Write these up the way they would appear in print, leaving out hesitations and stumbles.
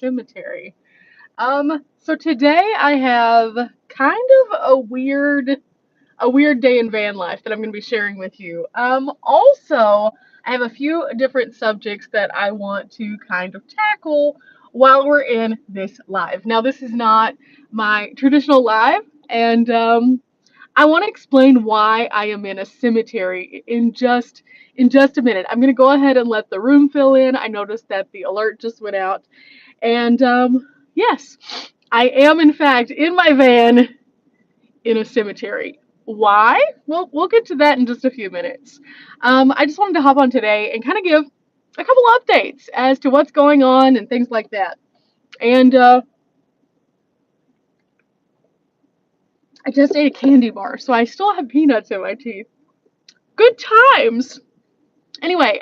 cemetery. So today I have kind of a weird day in van life that I'm going to be sharing with you. Also, I have a few different subjects that I want to kind of tackle while we're in this live. Now, this is not my traditional live, and I want to explain why I am in a cemetery in just a minute. I'm going to go ahead and let the room fill in. I noticed that the alert just went out, and yes, I am in fact in my van in a cemetery. Why? Well, we'll get to that in just a few minutes. I just wanted to hop on today and kind of give a couple updates as to what's going on and things like that. And I just ate a candy bar, so I still have peanuts in my teeth. Good times. Anyway,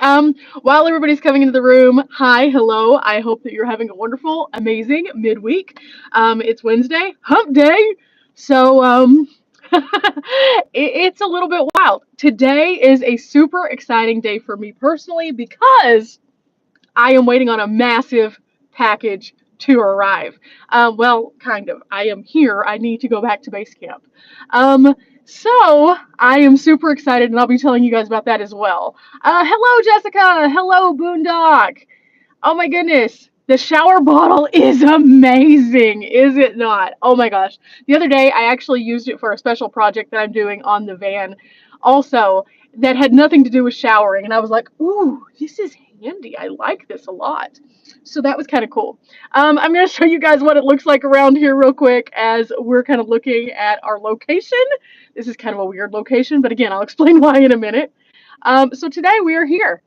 while everybody's coming into the room, hi, hello. I hope that you're having a wonderful, amazing midweek. It's Wednesday, hump day. So, it's a little bit wild. Today is a super exciting day for me personally because I am waiting on a massive package to arrive. Well, kind of. I am here. I need to go back to base camp. So I am super excited, and I'll be telling you guys about that as well. Hello, Jessica. Hello, Boondock. Oh my goodness. The shower bottle is amazing, is it not? Oh my gosh. The other day, I actually used it for a special project that I'm doing on the van also that had nothing to do with showering. And I was like, ooh, this is handy. I like this a lot. So that was kind of cool. I'm going to show you guys what it looks like around here real quick as we're kind of looking at our location. This is kind of a weird location, but again, I'll explain why in a minute. So today we are here.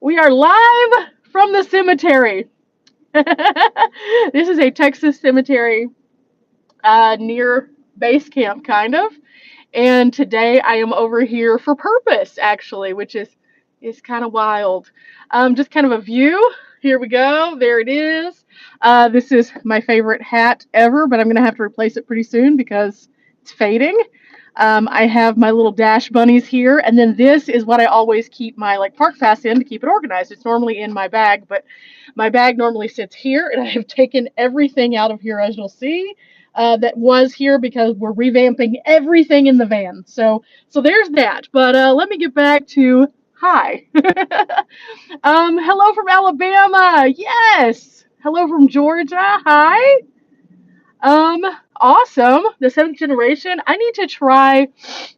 We are live from the cemetery. This is a Texas cemetery near base camp, kind of. And today I am over here for purpose, actually, which is kind of wild. Just kind of a view. Here we go. There it is. This is my favorite hat ever, but I'm going to have to replace it pretty soon because it's fading. I have my little dash bunnies here, and then this is what I always keep my like park pass in to keep it organized. It's normally in my bag, but my bag normally sits here, and I have taken everything out of here, as you'll see, that was here because we're revamping everything in the van. So there's that. But let me get back to hi. Hello from Alabama. Yes. Hello from Georgia. Hi. Um, awesome. The seventh generation. I need to try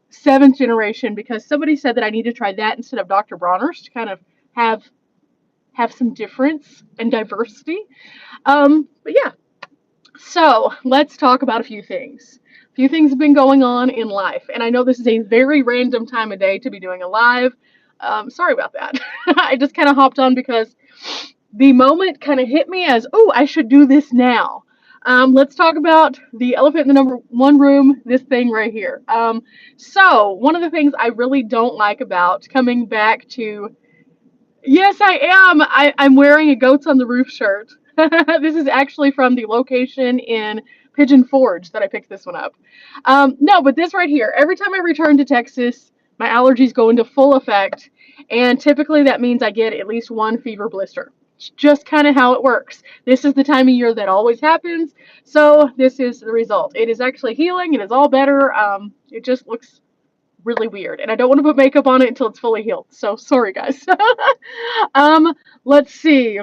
seventh generation because somebody said that I need to try that instead of Dr. Bronner's to kind of have some difference and diversity. But yeah. So let's talk about a few things. A few things have been going on in life, and I know this is a very random time of day to be doing a live. Sorry about that. I just kind of hopped on because the moment kind of hit me as, oh, I should do this now. Let's talk about the elephant in the number one room, this thing right here. So one of the things I really don't like about coming back to, yes, I am. I'm wearing a Goats on the Roof shirt. This is actually from the location in Pigeon Forge that I picked this one up. No, but this right here, every time I return to Texas, my allergies go into full effect, and typically that means I get at least one fever blister. It's just kind of how it works. This is the time of year that always happens, so this is the result. It is actually healing. It is all better. It just looks really weird, and I don't want to put makeup on it until it's fully healed. So sorry, guys. Let's see.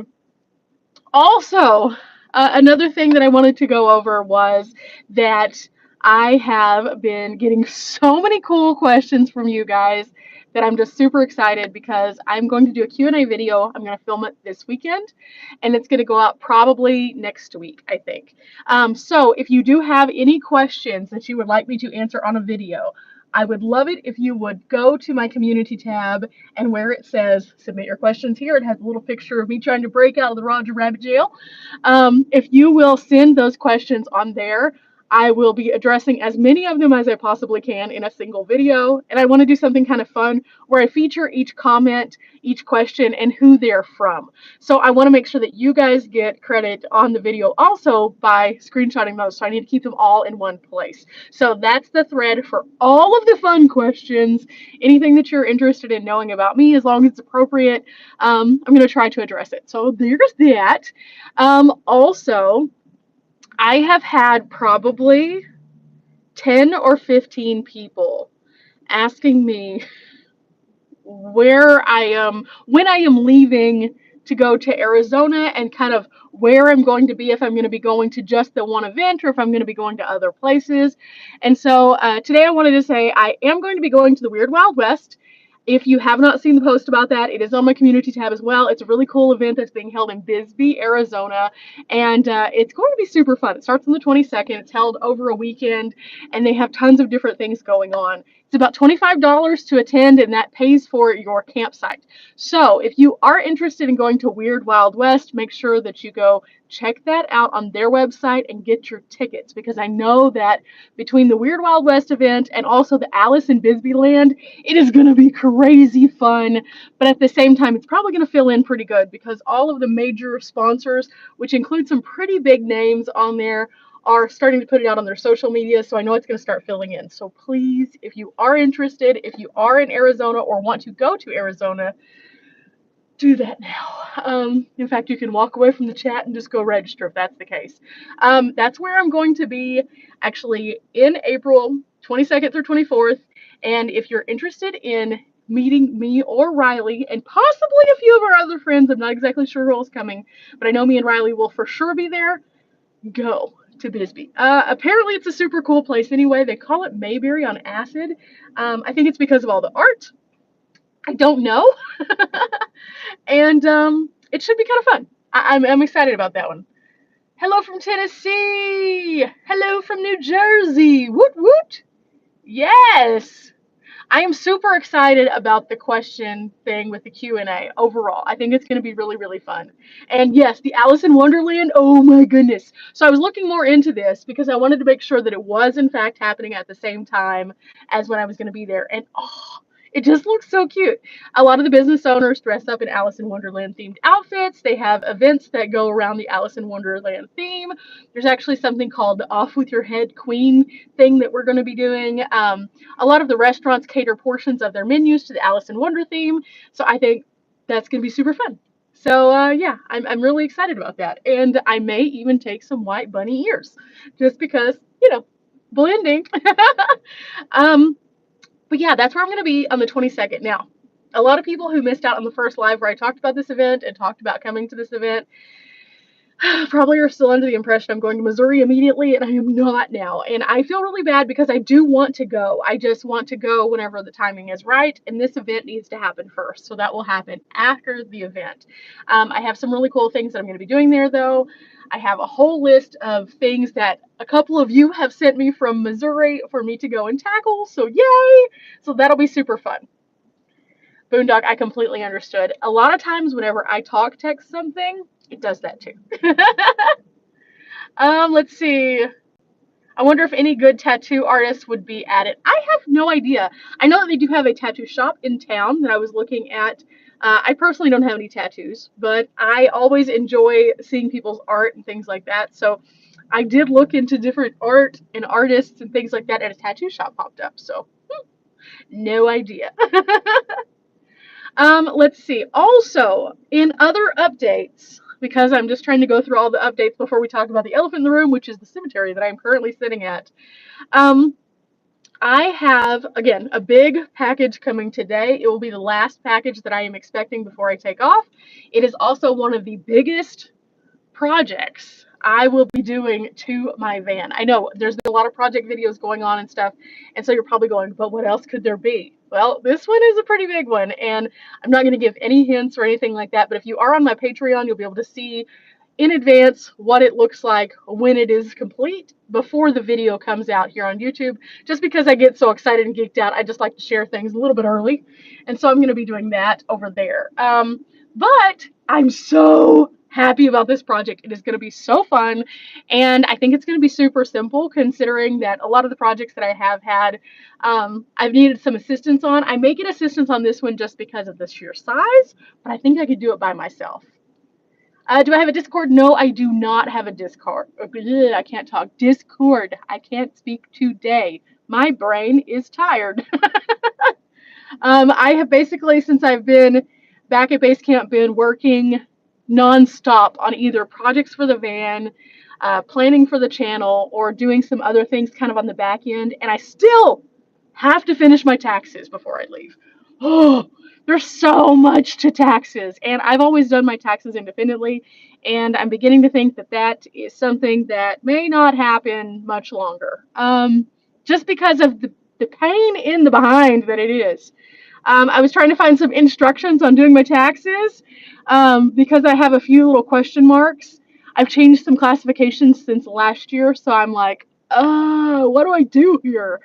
Also, another thing that I wanted to go over was that I have been getting so many cool questions from you guys that I'm just super excited because I'm going to do a Q&A video. I'm going to film it this weekend, and it's going to go out probably next week, I think. So if you do have any questions that you would like me to answer on a video, I would love it if you would go to my community tab, and where it says submit your questions here, it has a little picture of me trying to break out of the Roger Rabbit jail. If you will send those questions on there, I will be addressing as many of them as I possibly can in a single video. And I want to do something kind of fun where I feature each comment, each question, and who they're from. So I want to make sure that you guys get credit on the video also by screenshotting those. So I need to keep them all in one place. So that's the thread for all of the fun questions. Anything that you're interested in knowing about me, as long as it's appropriate, I'm going to try to address it. So there's that. Also, I have had probably 10 or 15 people asking me where I am, when I am leaving to go to Arizona, and kind of where I'm going to be, if I'm going to be going to just the one event or if I'm going to be going to other places. And so today I wanted to say I am going to be going to the Weird Wild West. If you have not seen the post about that, it is on my community tab as well. It's a really cool event that's being held in Bisbee, Arizona, and it's going to be super fun. It starts on the 22nd. It's held over a weekend, and they have tons of different things going on. It's about $25 to attend, and that pays for your campsite. So if you are interested in going to Weird Wild West, make sure that you go check that out on their website and get your tickets, because I know that between the Weird Wild West event and also the Alice in Bisbee Land, it is going to be crazy fun. But at the same time, it's probably going to fill in pretty good because all of the major sponsors, which include some pretty big names on there, are starting to put it out on their social media, so I know it's going to start filling in. So please, if you are interested, if you are in Arizona or want to go to Arizona, do that now. In fact, you can walk away from the chat and just go register if that's the case. That's where I'm going to be actually in April 22nd through 24th. And if you're interested in meeting me or Riley, and possibly a few of our other friends, I'm not exactly sure who else is coming, but I know me and Riley will for sure be there, go to Bisbee. Apparently it's a super cool place anyway. They call it Mayberry on acid. I think it's because of all the art. I don't know. And it should be kind of fun. I'm excited about that one. Hello from Tennessee. Hello from New Jersey. Woot woot. Yes. I am super excited about the question thing with the Q&A overall. I think it's going to be really, really fun. And yes, the Alice in Wonderland, oh my goodness. So I was looking more into this because I wanted to make sure that it was in fact happening at the same time as when I was going to be there. And oh, it just looks so cute. A lot of the business owners dress up in Alice in Wonderland themed outfits. They have events that go around the Alice in Wonderland theme. There's actually something called the Off With Your Head Queen thing that we're going to be doing. A lot of the restaurants cater portions of their menus to the Alice in Wonder theme. So I think that's going to be super fun. So yeah, I'm really excited about that. And I may even take some white bunny ears just because, you know, blending. But yeah, that's where I'm going to be on the 22nd. Now, a lot of people who missed out on the first live where I talked about this event and talked about coming to this event probably are still under the impression I'm going to Missouri immediately, and I am not now. And I feel really bad because I do want to go. I just want to go whenever the timing is right, and this event needs to happen first. So that will happen after the event. I have some really cool things that I'm going to be doing there, though. I have a whole list of things that a couple of you have sent me from Missouri for me to go and tackle, so yay! So that'll be super fun. Boondock, I completely understood. A lot of times whenever I talk text something, it does that too. Let's see. I wonder if any good tattoo artists would be at it. I have no idea. I know that they do have a tattoo shop in town that I was looking at. I personally don't have any tattoos, but I always enjoy seeing people's art and things like that. So I did look into different art and artists and things like that, and a tattoo shop popped up. So no idea. Let's see. Also, in other updates, because I'm just trying to go through all the updates before we talk about the elephant in the room, which is the cemetery that I'm currently sitting at. I have, again, a big package coming today. It will be the last package that I am expecting before I take off. It is also one of the biggest projects I will be doing to my van. I know there's a lot of project videos going on and stuff, and so you're probably going, but what else could there be? Well, this one is a pretty big one, and I'm not going to give any hints or anything like that, but if you are on my Patreon, you'll be able to see in advance what it looks like when it is complete before the video comes out here on YouTube. Just because I get so excited and geeked out, I just like to share things a little bit early, and so I'm going to be doing that over there. But I'm so happy about this project. It is going to be so fun, and I think it's going to be super simple considering that a lot of the projects that I have had, I've needed some assistance on. I may get assistance on this one just because of the sheer size, but I think I could do it by myself. Do I have a Discord? No, I do not have a Discord. I can't talk. Discord. I can't speak today. My brain is tired. I have basically, since I've been back at base camp, been working nonstop on either projects for the van, planning for the channel, or doing some other things kind of on the back end. And I still have to finish my taxes before I leave. Oh, there's so much to taxes. And I've always done my taxes independently. And I'm beginning to think that that is something that may not happen much longer. Just because of the pain in the behind that it is. I was trying to find some instructions on doing my taxes because I have a few little question marks. I've changed some classifications since last year, so I'm like, what do I do here?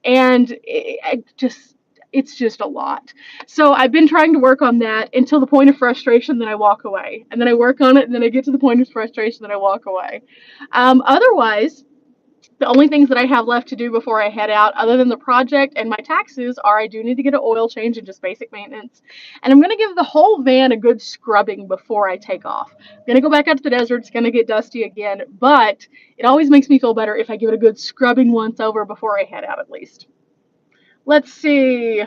And it's just a lot. So I've been trying to work on that until the point of frustration, then I walk away. And then I work on it, and then I get to the point of frustration, then I walk away. Otherwise, the only things that I have left to do before I head out, other than the project and my taxes, are I do need to get an oil change and just basic maintenance. And I'm going to give the whole van a good scrubbing before I take off. I'm going to go back out to the desert. It's going to get dusty again, but it always makes me feel better if I give it a good scrubbing once over before I head out at least. Let's see.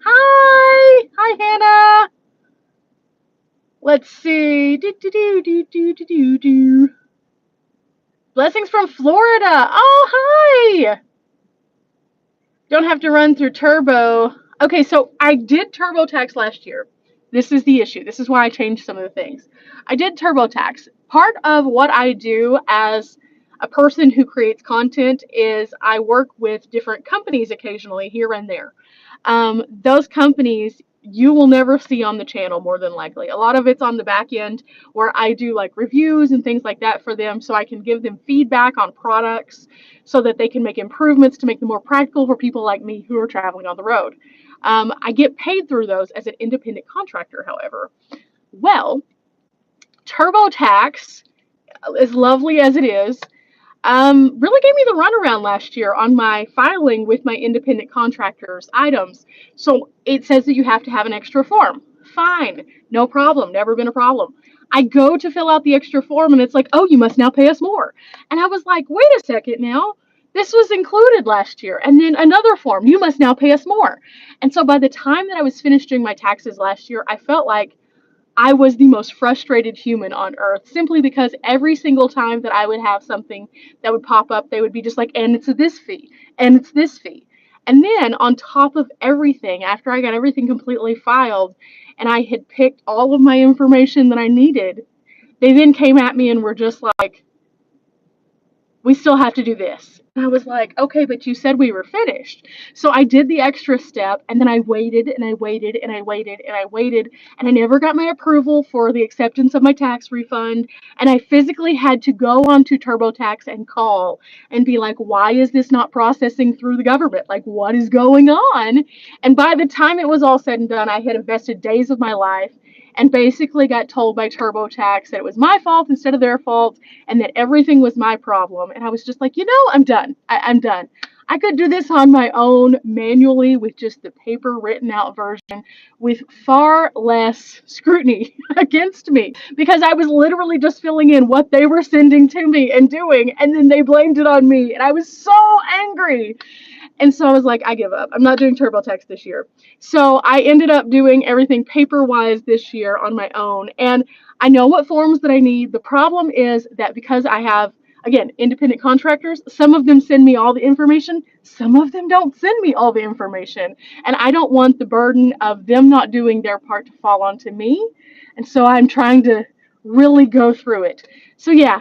Hi! Hi, Hannah! Let's see. Blessings from Florida. Oh, hi! Don't have to run through turbo. Okay, so I did TurboTax last year. This is the issue. This is why I changed some of the things. I did TurboTax. Part of what I do as a person who creates content is I work with different companies occasionally here and there. Those companies you will never see on the channel, more than likely. A lot of it's on the back end where I do like reviews and things like that for them, so I can give them feedback on products so that they can make improvements to make them more practical for people like me who are traveling on the road. I get paid through those as an independent contractor, however. Well, TurboTax, as lovely as it is, really gave me the runaround last year on my filing with my independent contractors items. So it says that you have to have an extra form. Fine, no problem, never been a problem. I go to fill out the extra form and it's like, oh, you must now pay us more. And I was like, wait a second now. This was included last year. And then another form, you must now pay us more. And so by the time that I was finished doing my taxes last year, I felt like I was the most frustrated human on earth, simply because every single time that I would have something that would pop up, they would be just like, and it's this fee, and it's this fee. And then on top of everything, after I got everything completely filed and I had picked all of my information that I needed, they then came at me and were just like, we still have to do this. And I was like, okay, but you said we were finished. So I did the extra step, and then I waited and I waited and I waited and I waited, and I never got my approval for the acceptance of my tax refund. And I physically had to go onto TurboTax and call and be like, why is this not processing through the government? Like, what is going on? And by the time it was all said and done, I had invested days of my life and basically got told by TurboTax that it was my fault instead of their fault, and that everything was my problem. And I was just like, I'm done. I'm done. I could do this on my own manually with just the paper written out version with far less scrutiny against me, because I was literally just filling in what they were sending to me and doing, and then they blamed it on me. And I was so angry. And so I was like, I give up. I'm not doing TurboTax this year. So I ended up doing everything paper-wise this year on my own. And I know what forms that I need. The problem is that because I have, again, independent contractors, some of them send me all the information. Some of them don't send me all the information. And I don't want the burden of them not doing their part to fall onto me. And so I'm trying to really go through it. So yeah,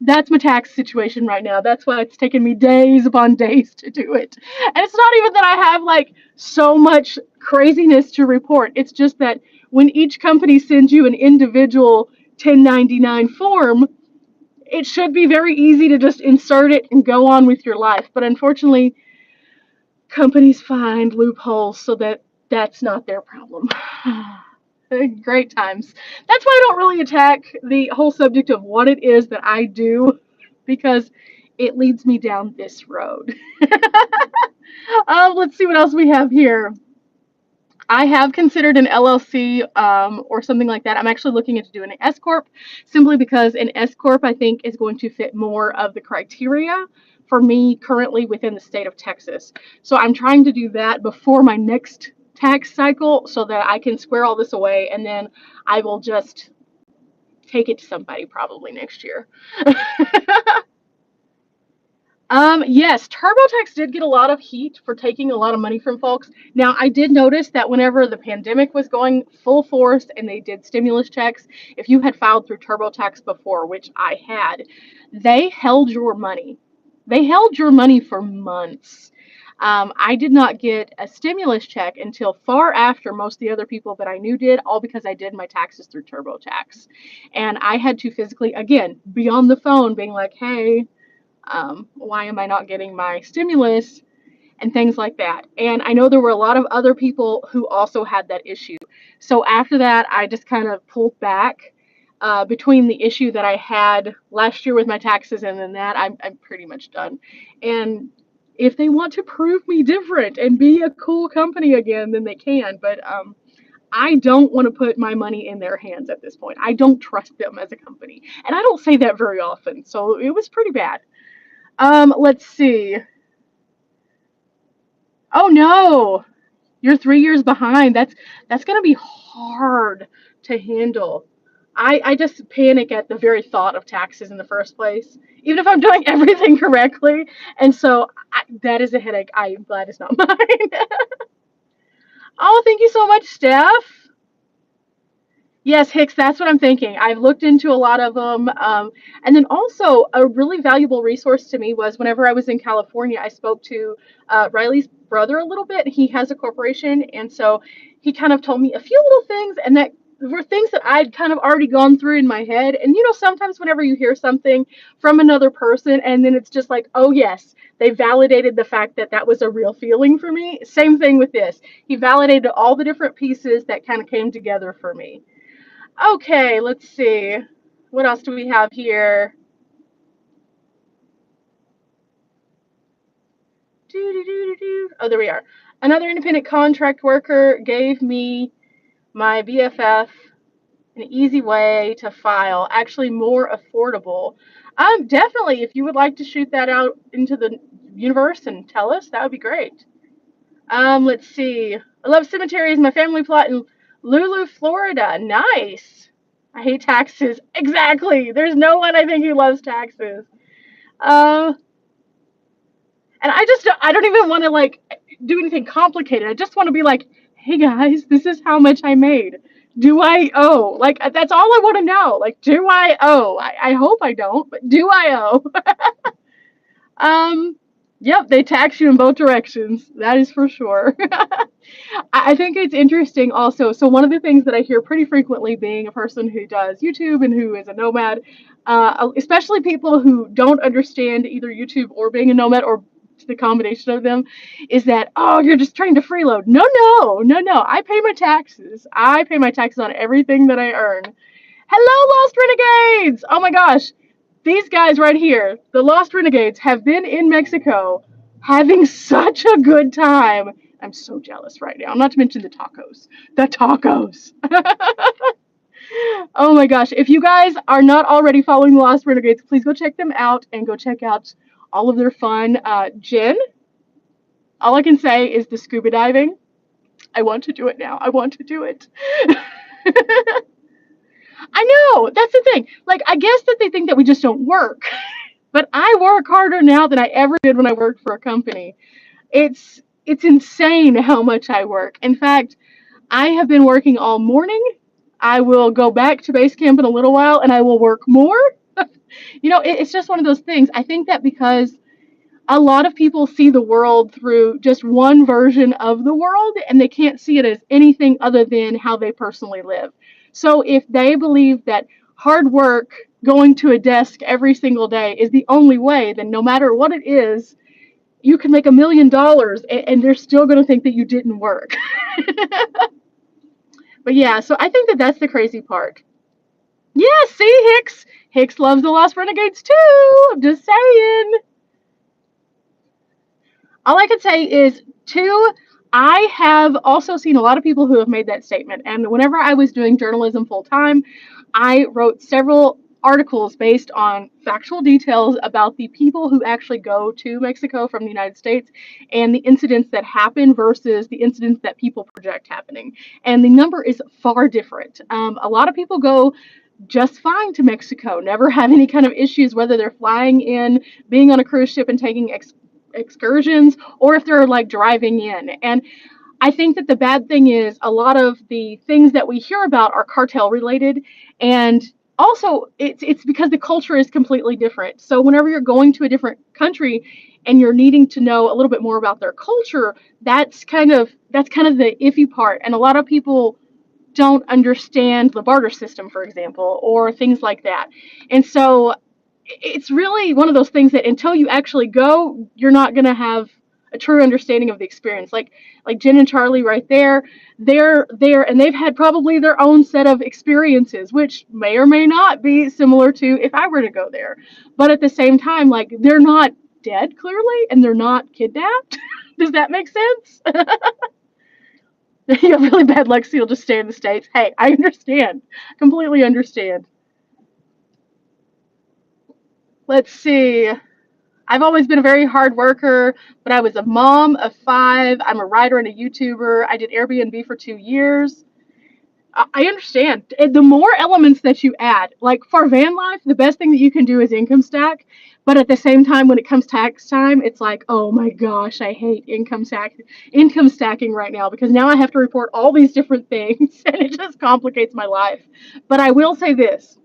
that's my tax situation right now. That's why it's taken me days upon days to do it. And it's not even that I have like so much craziness to report. It's just that when each company sends you an individual 1099 form, it should be very easy to just insert it and go on with your life. But unfortunately, companies find loopholes so that that's not their problem. Great times. That's why I don't really attack the whole subject of what it is that I do because it leads me down this road. Let's see what else we have here. I have considered an LLC or something like that. I'm actually looking into doing an S corp simply because an S corp I think is going to fit more of the criteria for me currently within the state of Texas. So I'm trying to do that before my next tax cycle so that I can square all this away and then I will just take it to somebody probably next year. Yes, TurboTax did get a lot of heat for taking a lot of money from folks. Now, I did notice that whenever the pandemic was going full force and they did stimulus checks, if you had filed through TurboTax before, which I had, they held your money. They held your money for months. I did not get a stimulus check until far after most of the other people that I knew did, all because I did my taxes through TurboTax. And I had to physically, again, be on the phone being like, hey, why am I not getting my stimulus and things like that. And I know there were a lot of other people who also had that issue. So after that, I just kind of pulled back between the issue that I had last year with my taxes and then that I'm pretty much done. And if they want to prove me different and be a cool company again, then they can. But I don't want to put my money in their hands at this point. I don't trust them as a company. And I don't say that very often. So it was pretty bad. Let's see. Oh no, you're 3 years behind. That's gonna be hard to handle. I just panic at the very thought of taxes in the first place, even if I'm doing everything correctly. And so that is a headache. I'm glad it's not mine. Oh, thank you so much, Steph. Yes, Hicks, that's what I'm thinking. I've looked into a lot of them. And then also, a really valuable resource to me was whenever I was in California, I spoke to Riley's brother a little bit. He has a corporation. And so he kind of told me a few little things, and that were things that I'd kind of already gone through in my head. And sometimes whenever you hear something from another person, and then it's just like, oh, yes, they validated the fact that that was a real feeling for me. Same thing with this. He validated all the different pieces that kind of came together for me. Okay, let's see. What else do we have here? Oh, there we are. Another independent contract worker gave me my BFF an easy way to file, actually more affordable. Definitely, if you would like to shoot that out into the universe and tell us, that would be great. Let's see. I love cemeteries. My family plot in Lulu, Florida. Nice. I hate taxes. Exactly. There's no one I think who loves taxes. Uh, and I don't even want to like do anything complicated. I just want to be like, hey guys, this is how much I made. Do I owe? Like that's all I want to know. Like, do I owe? I hope I don't, but do I owe? Yep, they tax you in both directions. That is for sure. I think it's interesting also. So one of the things that I hear pretty frequently, being a person who does YouTube and who is a nomad, especially people who don't understand either YouTube or being a nomad or the combination of them, is that, oh, you're just trying to freeload. No, no, no, no. I pay my taxes. I pay my taxes on everything that I earn. Hello, Lost Renegades! Oh my gosh, these guys right here, the Lost Renegades, have been in Mexico having such a good time. I'm so jealous right now. Not to mention the tacos. The tacos. Oh my gosh. If you guys are not already following the Lost Renegades, please go check them out and go check out all of their fun. Jen, all I can say is the scuba diving. I want to do it now. I want to do it. I know. That's the thing. Like, I guess that they think that we just don't work. But I work harder now than I ever did when I worked for a company. It's insane how much I work. In fact, I have been working all morning. I will go back to base camp in a little while and I will work more. It's just one of those things. I think that because a lot of people see the world through just one version of the world and they can't see it as anything other than how they personally live. So if they believe that hard work, going to a desk every single day is the only way, then no matter what it is, you can make $1 million and they're still going to think that you didn't work. But yeah, so I think that that's the crazy part. Yeah, see, Hicks loves the Lost Renegades too. I'm just saying. All I can say is, two, I have also seen a lot of people who have made that statement. And whenever I was doing journalism full time, I wrote several articles based on factual details about the people who actually go to Mexico from the United States and the incidents that happen versus the incidents that people project happening. And the number is far different. A lot of people go just fine to Mexico, never have any kind of issues, whether they're flying in, being on a cruise ship and taking excursions, or if they're like driving in. And I think that the bad thing is a lot of the things that we hear about are cartel related, and also it's because the culture is completely different. So whenever you're going to a different country and you're needing to know a little bit more about their culture, that's kind of the iffy part. And a lot of people don't understand the barter system, for example, or things like that. And so it's really one of those things that until you actually go, you're not going to have a true understanding of the experience. Like Jen and Charlie right there, they're there and they've had probably their own set of experiences, which may or may not be similar to if I were to go there. But at the same time, like they're not dead clearly and they're not kidnapped. Does that make sense? You have really bad luck, so you'll just stay in the States. Hey, I understand. Completely understand. Let's see. I've always been a very hard worker, but I was a mom of five. I'm a writer and a YouTuber. I did Airbnb for 2 years. I understand. The more elements that you add, like for van life, the best thing that you can do is income stack. But at the same time, when it comes tax time, it's like, oh my gosh, I hate income stacking right now because now I have to report all these different things and it just complicates my life. But I will say this,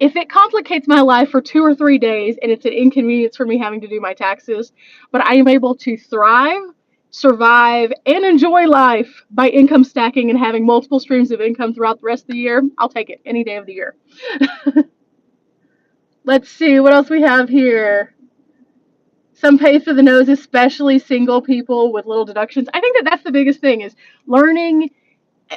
if it complicates my life for 2 or 3 days and it's an inconvenience for me having to do my taxes, but I am able to thrive, survive, and enjoy life by income stacking and having multiple streams of income throughout the rest of the year, I'll take it any day of the year. Let's see what else we have here. Some pay for the nose, especially single people with little deductions. I think that that's the biggest thing is learning,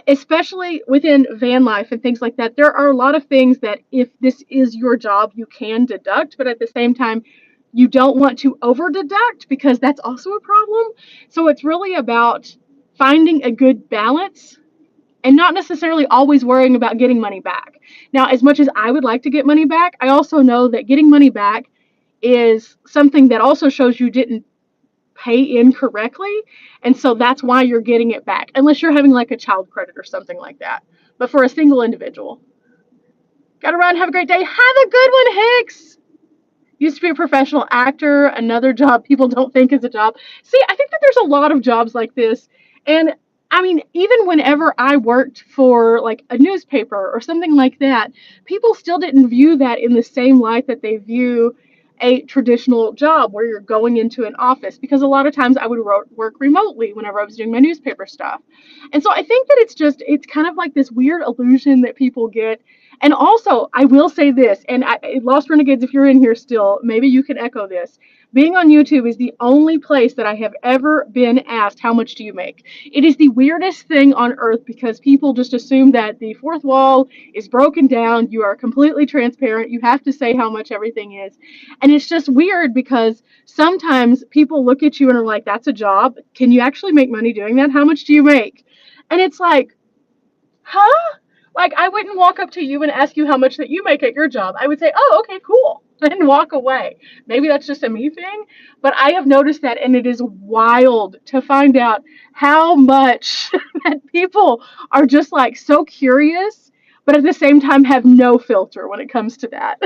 especially within van life and things like that. There are a lot of things that if this is your job, you can deduct, but at the same time, you don't want to over deduct because that's also a problem. So it's really about finding a good balance and not necessarily always worrying about getting money back. Now, as much as I would like to get money back, I also know that getting money back is something that also shows you didn't pay in correctly, and so that's why you're getting it back, unless you're having like a child credit or something like that. But for a single individual, gotta run. Have a great day. Have a good one, Hicks. Used to be a professional actor, another job people don't think is a job. See, I think that there's a lot of jobs like this, and I mean, even whenever I worked for like a newspaper or something like that, people still didn't view that in the same light that they view a traditional job where you're going into an office, because a lot of times I would work remotely whenever I was doing my newspaper stuff. And so I think that it's kind of like this weird illusion that people get. And also, I will say this, and Lost Renegades, if you're in here still, maybe you can echo this. Being on YouTube is the only place that I have ever been asked, how much do you make? It is the weirdest thing on earth because people just assume that the fourth wall is broken down. You are completely transparent. You have to say how much everything is. And it's just weird because sometimes people look at you and are like, that's a job. Can you actually make money doing that? How much do you make? And it's like, huh? Like, I wouldn't walk up to you and ask you how much that you make at your job. I would say, oh, okay, cool, and walk away. Maybe that's just a me thing, but I have noticed that, and it is wild to find out how much that people are just like so curious, but at the same time have no filter when it comes to that.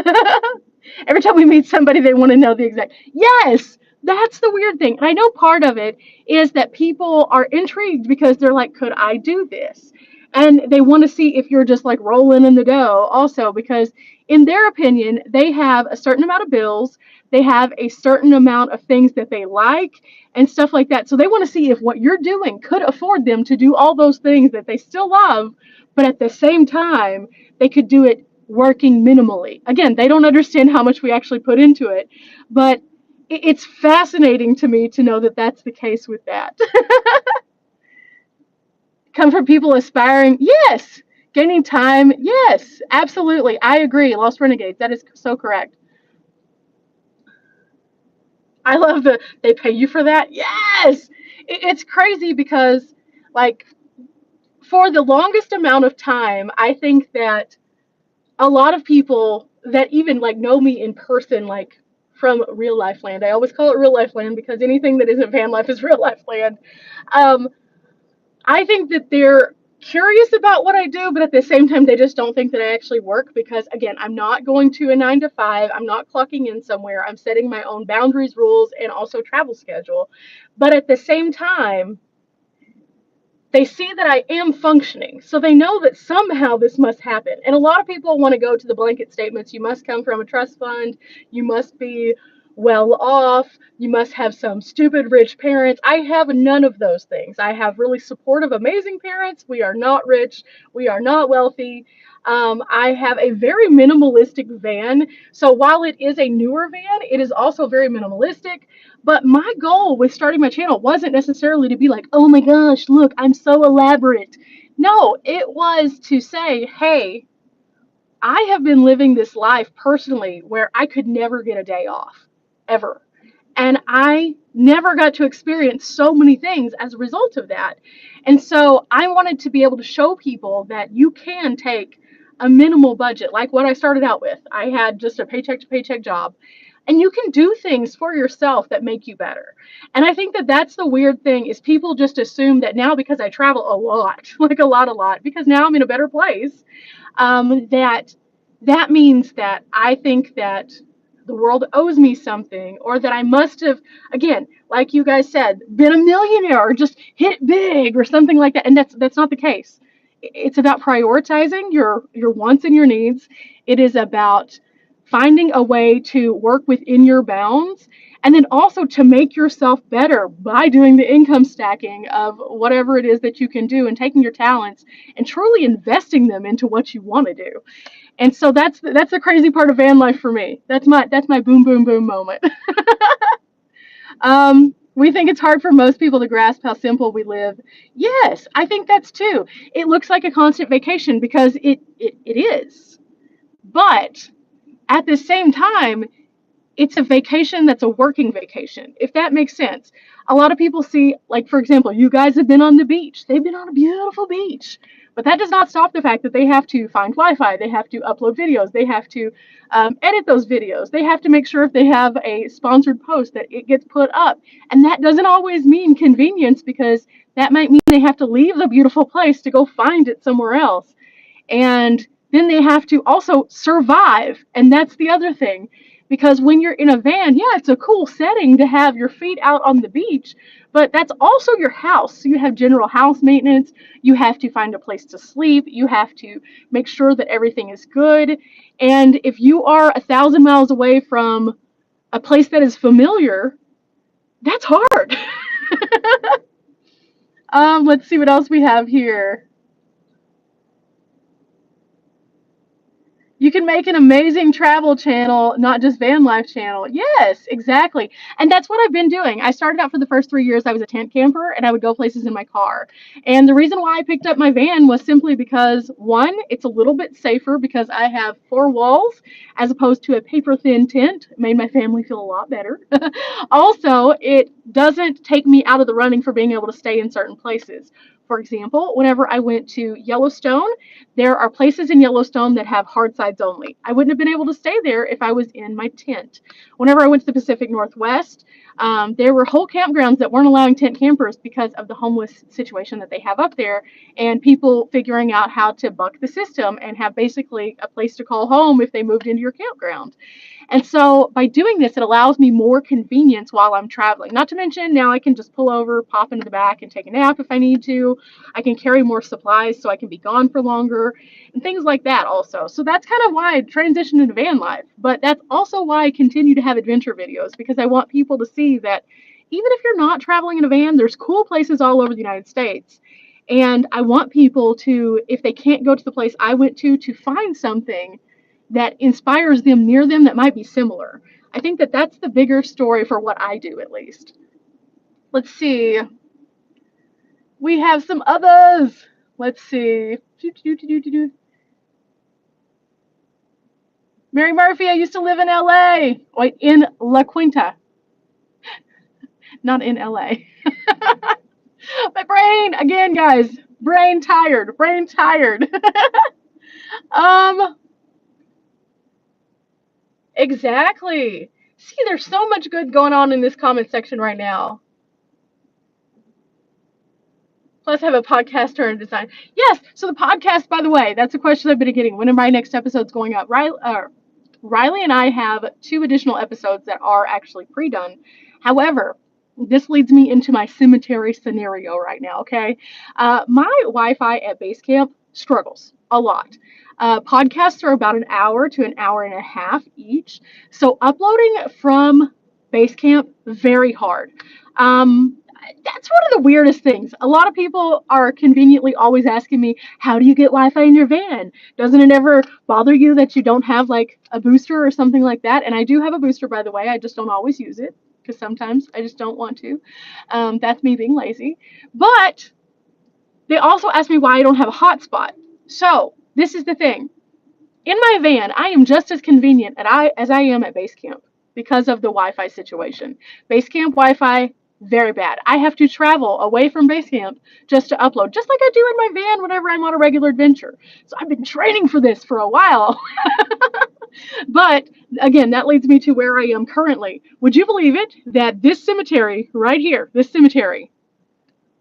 Every time we meet somebody, they want to know the exact. Yes, that's the weird thing. And I know part of it is that people are intrigued because they're like, could I do this? And they want to see if you're just like rolling in the dough also, because in their opinion, they have a certain amount of bills, they have a certain amount of things that they like and stuff like that. So they want to see if what you're doing could afford them to do all those things that they still love, but at the same time, they could do it working minimally. Again, they don't understand how much we actually put into it, but it's fascinating to me to know that that's the case with that. come from people aspiring. Yes. Gaining time. Yes, absolutely. I agree. Lost Renegades. That is so correct. I love they pay you for that. Yes. It's crazy because, like, for the longest amount of time, I think that a lot of people that even like know me in person, like from real life land, I always call it real life land because anything that isn't van life is real life land. Um, I think that they're curious about what I do, but at the same time, they just don't think that I actually work because, again, I'm not going to a 9 to 5. I'm not clocking in somewhere. I'm setting my own boundaries, rules, and also travel schedule. But at the same time, they see that I am functioning. So they know that somehow this must happen. And a lot of people want to go to the blanket statements. You must come from a trust fund. You must be well off. You must have some stupid rich parents. I have none of those things. I have really supportive, amazing parents. We are not rich. We are not wealthy. I have a very minimalistic van. So while it is a newer van, it is also very minimalistic. But my goal with starting my channel wasn't necessarily to be like, oh my gosh, look, I'm so elaborate. No, it was to say, hey, I have been living this life personally where I could never get a day off, ever. And I never got to experience so many things as a result of that. And so I wanted to be able to show people that you can take a minimal budget, like what I started out with. I had just a paycheck to paycheck job. And you can do things for yourself that make you better. And I think that that's the weird thing is people just assume that now because I travel a lot, like a lot, because now I'm in a better place, that that means that I think that the world owes me something, or that I must have, again, like you guys said, been a millionaire or just hit big or something like that. And that's not the case. It's about prioritizing your wants and your needs. It is about finding a way to work within your bounds, and then also to make yourself better by doing the income stacking of whatever it is that you can do, and taking your talents and truly investing them into what you want to do. And so that's the crazy part of van life for me. That's my boom boom boom moment. We think it's hard for most people to grasp how simple we live. Yes, I think that's too. It looks like a constant vacation because it is. But at the same time, it's a vacation that's a working vacation, if that makes sense. A lot of people see, like, for example, you guys have been on the beach. They've been on a beautiful beach. But that does not stop the fact that they have to find Wi Fi. They have to upload videos. They have to edit those videos. They have to make sure if they have a sponsored post that it gets put up. And that doesn't always mean convenience because that might mean they have to leave the beautiful place to go find it somewhere else. And then they have to also survive. And that's the other thing. Because when you're in a van, yeah, it's a cool setting to have your feet out on the beach, but that's also your house. So you have general house maintenance. You have to find a place to sleep. You have to make sure that everything is good. And if you are 1,000 miles away from a place that is familiar, that's hard. Let's see what else we have here. You can make an amazing travel channel, not just van life channel. Yes, exactly. And that's what I've been doing. I started out for the first 3 years, I was a tent camper and I would go places in my car. And the reason why I picked up my van was simply because, one, it's a little bit safer because I have four walls as opposed to a paper thin tent. It made my family feel a lot better. Also, it doesn't take me out of the running for being able to stay in certain places. For example, whenever I went to Yellowstone, there are places in Yellowstone that have hard sides only. I wouldn't have been able to stay there if I was in my tent. Whenever I went to the Pacific Northwest, there were whole campgrounds that weren't allowing tent campers because of the homeless situation that they have up there, and people figuring out how to buck the system and have basically a place to call home if they moved into your campground. And so by doing this, it allows me more convenience while I'm traveling. Not to mention, now I can just pull over, pop into the back, and take a nap if I need to. I can carry more supplies so I can be gone for longer, and things like that also. So that's kind of why I transitioned into van life. But that's also why I continue to have adventure videos, because I want people to see that even if you're not traveling in a van, there's cool places all over the United States. And I want people to, if they can't go to the place I went to find something that inspires them near them that might be similar. I think that that's the bigger story for what I do, at least. Let's see. We have some others. Let's see. Mary Murphy, I used to live in LA. Wait, in La Quinta, not in LA. My brain, again, guys, brain tired, brain tired. um, exactly. See, there's so much good going on in this comment section right now. Plus, have a podcaster and design. Yes. So the podcast, by the way, that's a question I've been getting. When are my next episodes going up? Riley and I have 2 additional episodes that are actually pre-done. However, this leads me into my cemetery scenario right now. Okay, my Wi-Fi at base camp struggles a lot. Podcasts are about an hour to an hour and a half each, so uploading from base camp very hard. Um, that's one of the weirdest things. A lot of people are conveniently always asking me, how do you get Wi-Fi in your van? Doesn't it ever bother you that you don't have like a booster or something like that? And I do have a booster, by the way. I just don't always use it because sometimes I just don't want to. That's me being lazy. But they also ask me why I don't have a hotspot. So this is the thing. In my van, I am just as convenient as I am at base camp because of the Wi-Fi situation. Base camp Wi-Fi, very bad. I have to travel away from base camp just to upload, just like I do in my van whenever I'm on a regular adventure. So I've been training for this for a while. But again, that leads me to where I am currently. Would you believe it that this cemetery right here, this cemetery,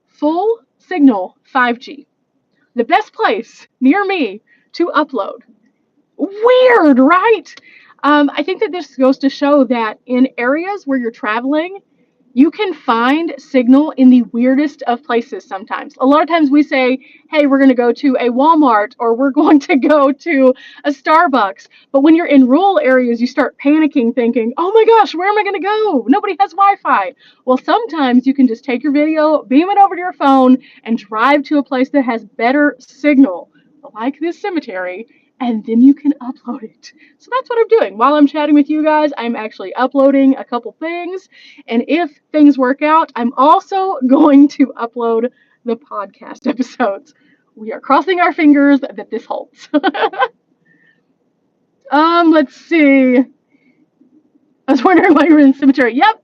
full signal 5G, the best place near me to upload. Weird, right? I think that this goes to show that in areas where you're traveling, you can find signal in the weirdest of places sometimes. A lot of times we say, hey, we're going to go to a Walmart or we're going to go to a Starbucks. But when you're in rural areas, you start panicking, thinking, oh my gosh, where am I going to go? Nobody has Wi-Fi. Well, sometimes you can just take your video, beam it over to your phone, and drive to a place that has better signal, like this cemetery, and then you can upload it. So that's what I'm doing. While I'm chatting with you guys, I'm actually uploading a couple things. And if things work out, I'm also going to upload the podcast episodes. We are crossing our fingers that this holds. Let's see. I was wondering why you were in the cemetery. Yep.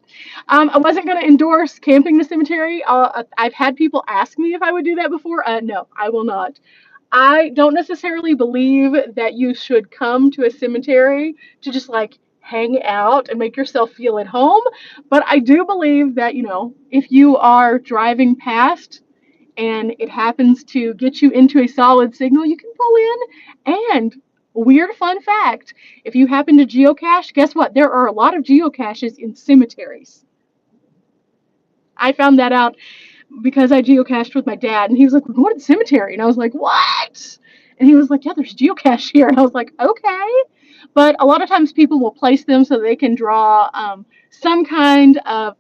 I wasn't going to endorse camping the cemetery. I've had people ask me if I would do that before. No, I will not. I don't necessarily believe that you should come to a cemetery to just like hang out and make yourself feel at home. But I do believe that, if you are driving past and it happens to get you into a solid signal, you can pull in. And weird fun fact, if you happen to geocache, guess what? There are a lot of geocaches in cemeteries. I found that out because I geocached with my dad, and he was like, we're going to the cemetery. And I was like, what? And he was like, yeah, there's geocache here. And I was like, okay. But a lot of times people will place them so they can draw some kind of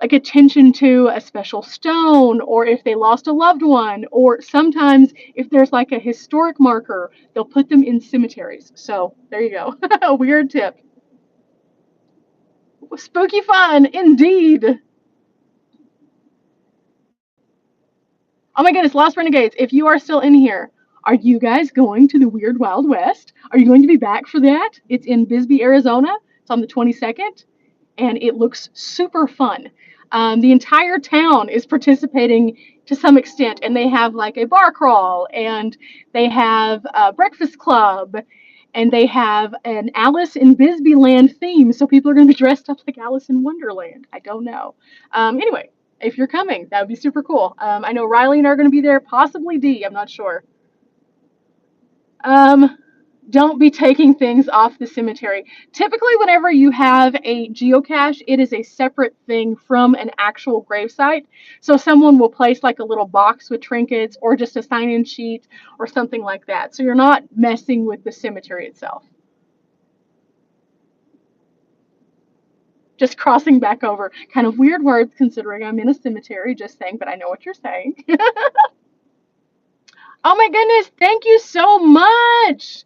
like attention to a special stone, or if they lost a loved one, or sometimes if there's like a historic marker, they'll put them in cemeteries. So there you go. A weird tip. Spooky fun, indeed. Oh my goodness, Lost Renegades, if you are still in here, are you guys going to the Weird Wild West? Are you going to be back for that? It's in Bisbee, Arizona. It's on the 22nd, and it looks super fun. The entire town is participating to some extent, and they have like a bar crawl, and they have a breakfast club, and they have an Alice in Bisbee Land theme, so people are going to be dressed up like Alice in Wonderland. I don't know. Anyway, if you're coming, that would be super cool. I know Riley and I are going to be there, possibly Dee, I'm not sure. Don't be taking things off the cemetery. Typically, whenever you have a geocache, it is a separate thing from an actual gravesite. So someone will place like a little box with trinkets or just a sign-in sheet or something like that. So you're not messing with the cemetery itself. Just crossing back over. Kind of weird words considering I'm in a cemetery, just saying, but I know what you're saying. Oh my goodness, thank you so much.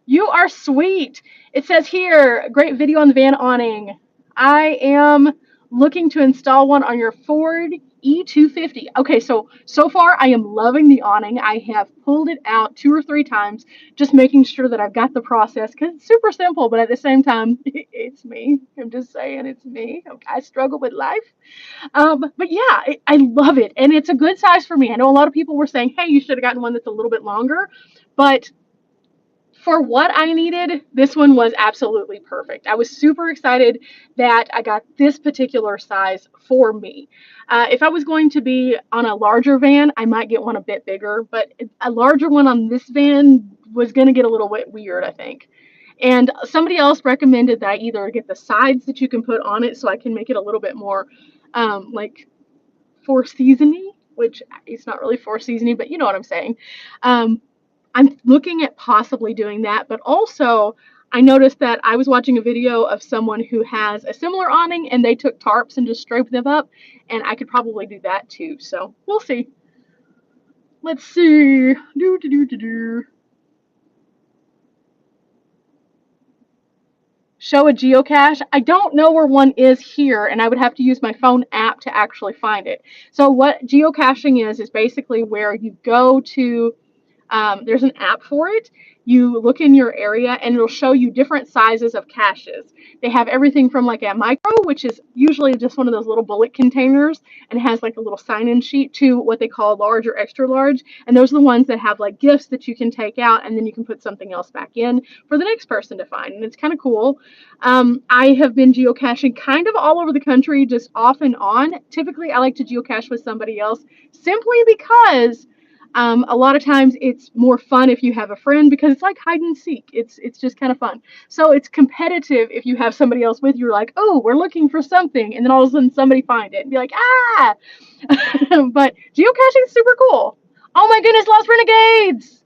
You are sweet. It says here, great video on the van awning. I am looking to install one on your Ford E250. Okay, so far I am loving the awning. I have pulled it out 2 or 3 times, just making sure that I've got the process because it's super simple, but at the same time, it's me. I'm just saying, it's me. Okay, I struggle with life. But yeah, I love it, and it's a good size for me. I know a lot of people were saying, "Hey, you should have gotten one that's a little bit longer," but for what I needed, this one was absolutely perfect. I was super excited that I got this particular size for me. If I was going to be on a larger van, I might get one a bit bigger, but a larger one on this van was going to get a little bit weird, I think. And somebody else recommended that I either get the sides that you can put on it so I can make it a little bit more like four seasony, which it's not really four seasony, but you know what I'm saying. Um, I'm looking at possibly doing that, but also I noticed that I was watching a video of someone who has a similar awning and they took tarps and just striped them up, and I could probably do that too. So we'll see. Let's see. Do do do do do. Show a geocache. I don't know where one is here, and I would have to use my phone app to actually find it. So what geocaching is basically where you go to there's an app for it. You look in your area and it'll show you different sizes of caches. They have everything from like a micro, which is usually just one of those little bullet containers and has like a little sign-in sheet, to what they call large or extra large. And those are the ones that have like gifts that you can take out and then you can put something else back in for the next person to find. And it's kind of cool. I have been geocaching kind of all over the country, just off and on. Typically, I like to geocache with somebody else simply because a lot of times it's more fun if you have a friend because it's like hide and seek. It's just kind of fun. So it's competitive if you have somebody else with you. You're like, oh, we're looking for something, and then all of a sudden somebody find it and be like, ah. But geocaching is super cool. Oh my goodness, Lost Renegades!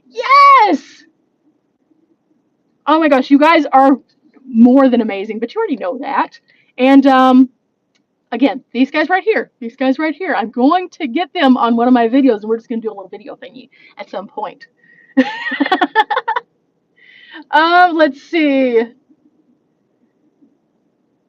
Yes! Oh my gosh, you guys are more than amazing, but you already know that. And again, these guys right here, I'm going to get them on one of my videos, and we're just going to do a little video thingy at some point. Let's see.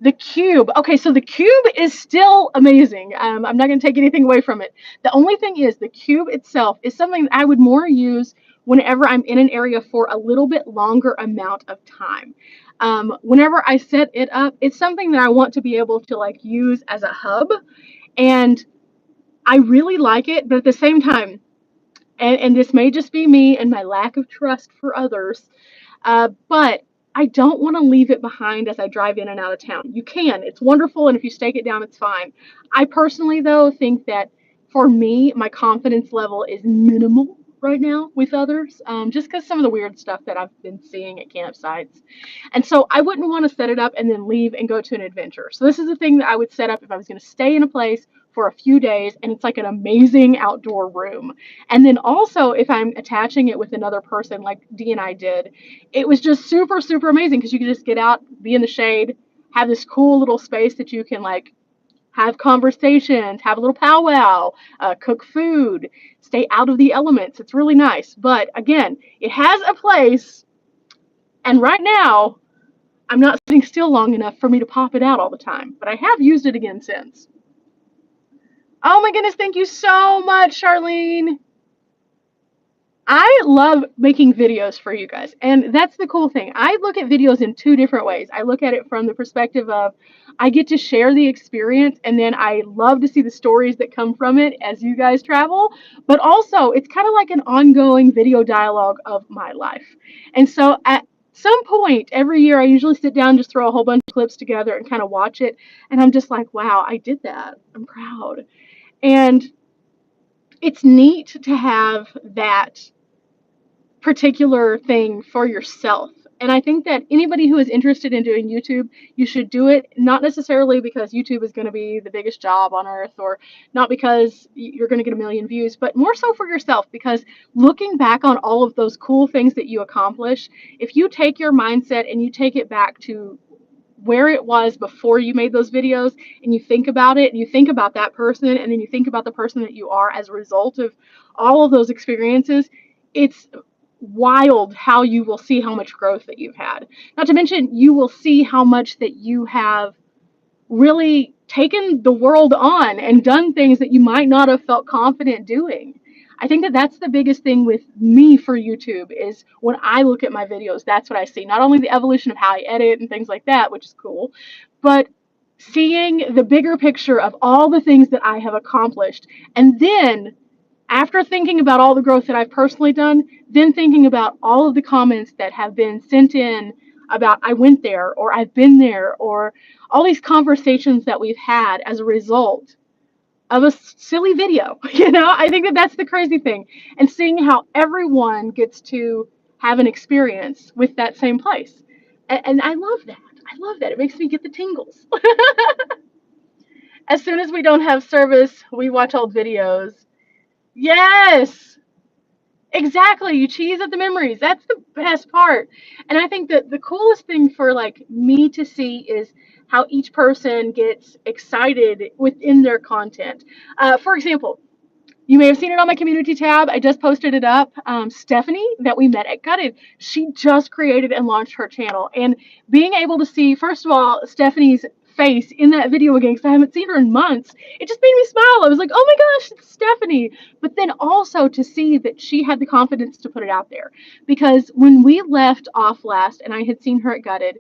The cube. Okay, so the cube is still amazing. I'm not going to take anything away from it. The only thing is the cube itself is something I would more use whenever I'm in an area for a little bit longer amount of time. Whenever I set it up, it's something that I want to be able to like use as a hub, and I really like it, but at the same time, and this may just be me and my lack of trust for others, but I don't want to leave it behind as I drive in and out of town. You can, it's wonderful, and if you stake it down, it's fine. I personally, though, think that for me, my confidence level is minimal right now with others, just because some of the weird stuff that I've been seeing at campsites. And so I wouldn't want to set it up and then leave and go to an adventure. So this is the thing that I would set up if I was going to stay in a place for a few days, and it's like an amazing outdoor room. And then also, if I'm attaching it with another person like Dee and I did, it was just super, super amazing because you could just get out, be in the shade, have this cool little space that you can like have conversations, have a little powwow, cook food, stay out of the elements. It's really nice. But again, it has a place, and right now, I'm not sitting still long enough for me to pop it out all the time. But I have used it again since. Oh my goodness, thank you so much, Charlene. I love making videos for you guys, and that's the cool thing. I look at videos in two different ways. I look at it from the perspective of I get to share the experience, and then I love to see the stories that come from it as you guys travel, but also it's kind of like an ongoing video dialogue of my life. And so at some point every year, I usually sit down, just throw a whole bunch of clips together and kind of watch it, and I'm just like, wow, I did that. I'm proud. And it's neat to have that particular thing for yourself. And I think that anybody who is interested in doing YouTube, you should do it not necessarily because YouTube is going to be the biggest job on earth, or not because you're going to get a million views, but more so for yourself, because looking back on all of those cool things that you accomplish, if you take your mindset and you take it back to where it was before you made those videos, and you think about it, and you think about that person, and then you think about the person that you are as a result of all of those experiences, it's wild how you will see how much growth that you've had. Not to mention, you will see how much that you have really taken the world on and done things that you might not have felt confident doing. I think that that's the biggest thing with me for YouTube is when I look at my videos, that's what I see. Not only the evolution of how I edit and things like that, which is cool, but seeing the bigger picture of all the things that I have accomplished. And then after thinking about all the growth that I've personally done, then thinking about all of the comments that have been sent in about I went there or I've been there or all these conversations that we've had as a result of a silly video. I think that that's the crazy thing. And seeing how everyone gets to have an experience with that same place. And I love that. I love that. It makes me get the tingles. As soon as we don't have service, we watch old videos. Yes, exactly. You cheese at the memories. That's the best part. And I think that the coolest thing for like me to see is how each person gets excited within their content. For example, you may have seen it on my community tab. I just posted it up. Stephanie, that we met at Gutted, she just created and launched her channel. And being able to see, first of all, Stephanie's face in that video again, because I haven't seen her in months, it just made me smile. I was like, oh my gosh, it's Stephanie. But then also to see that she had the confidence to put it out there. Because when we left off last and I had seen her at Gutted,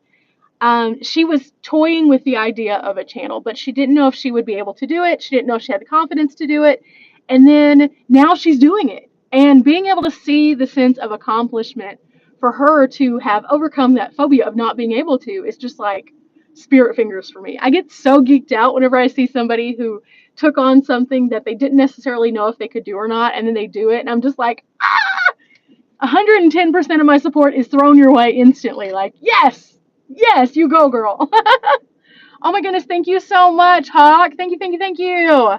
she was toying with the idea of a channel, but she didn't know if she would be able to do it. She didn't know if she had the confidence to do it. And then now she's doing it. And being able to see the sense of accomplishment for her to have overcome that phobia of not being able to is just like spirit fingers for me. I get so geeked out whenever I see somebody who took on something that they didn't necessarily know if they could do or not, and then they do it. And I'm just like, 110% of my support is thrown your way instantly. Like, yes, yes, you go, girl. Oh my goodness, thank you so much, Hawk. Thank you, thank you, thank you.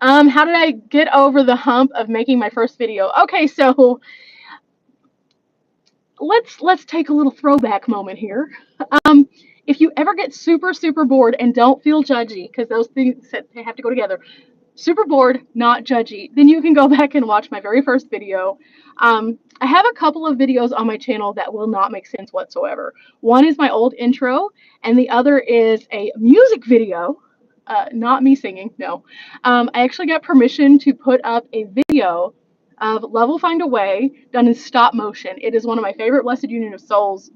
How did I get over the hump of making my first video? Okay, so let's take a little throwback moment here. If you ever get super bored, and don't feel judgy, because those things they have to go together. Super bored, not judgy, then you can go back and watch my very first video. I have a couple of videos on my channel that will not make sense whatsoever. One is my old intro, and the other is a music video. Not me singing, no. I actually got permission to put up a video of Level Find a Way done in stop motion. It is one of my favorite Blessed Union of Souls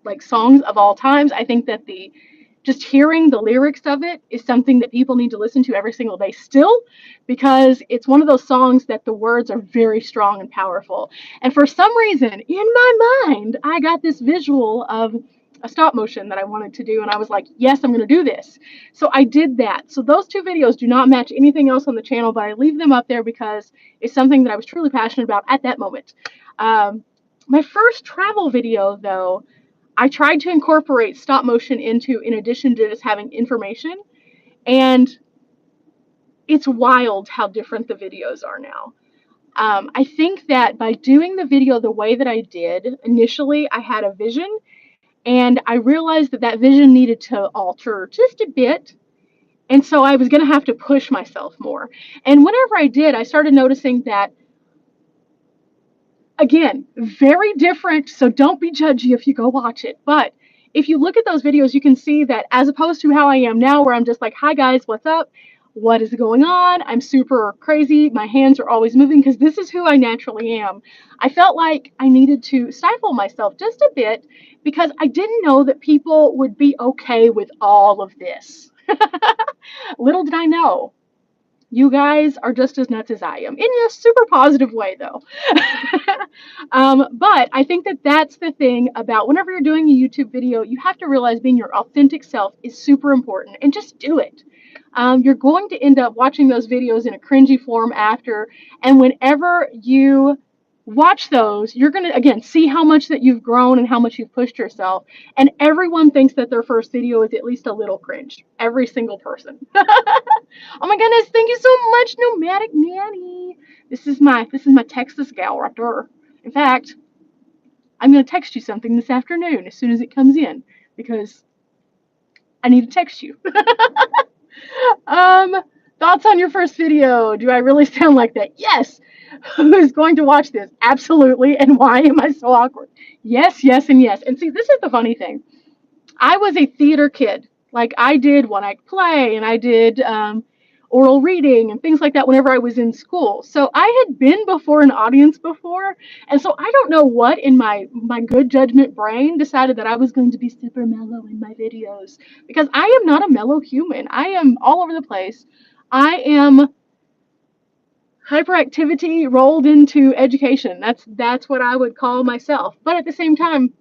like songs of all times. I think that just hearing the lyrics of it is something that people need to listen to every single day still, because it's one of those songs that the words are very strong and powerful. And for some reason, in my mind, I got this visual of a stop motion that I wanted to do, and I was like, yes, I'm going to do this. So I did that. So those two videos do not match anything else on the channel, but I leave them up there because it's something that I was truly passionate about at that moment. My first travel video, though, I tried to incorporate stop motion into, in addition to just having information, and it's wild how different the videos are now. I think that by doing the video the way that I did, initially I had a vision, and I realized that that vision needed to alter just a bit, and so I was going to have to push myself more. And whenever I did, I started noticing that, again, very different, so don't be judgy if you go watch it. But if you look at those videos, you can see that as opposed to how I am now, where I'm just like, hi guys, what's up? What is going on? I'm super crazy. My hands are always moving because this is who I naturally am. I felt like I needed to stifle myself just a bit because I didn't know that people would be okay with all of this. Little did I know. You guys are just as nuts as I am, in a super positive way, though. But I think that that's the thing about whenever you're doing a YouTube video, you have to realize being your authentic self is super important, and just do it. You're going to end up watching those videos in a cringy form after, and whenever you watch those, you're going to, again, see how much that you've grown and how much you've pushed yourself. And everyone thinks that their first video is at least a little cringe. Every single person. Oh my goodness, thank you so much, Nomadic Nanny. This is my Texas gal right there. In fact, I'm going to text you something this afternoon as soon as it comes in, because I need to text you. Thoughts on your first video? Do I really sound like that? Yes. Who's going to watch this? Absolutely. And why am I so awkward? Yes, yes, and yes. And see, this is the funny thing. I was a theater kid. Like I did one act play, and I did oral reading and things like that whenever I was in school. So I had been before an audience before, and so I don't know what in my good judgment brain decided that I was going to be super mellow in my videos, because I am not a mellow human. I am all over the place. I am hyperactivity rolled into education. That's what I would call myself. But at the same time,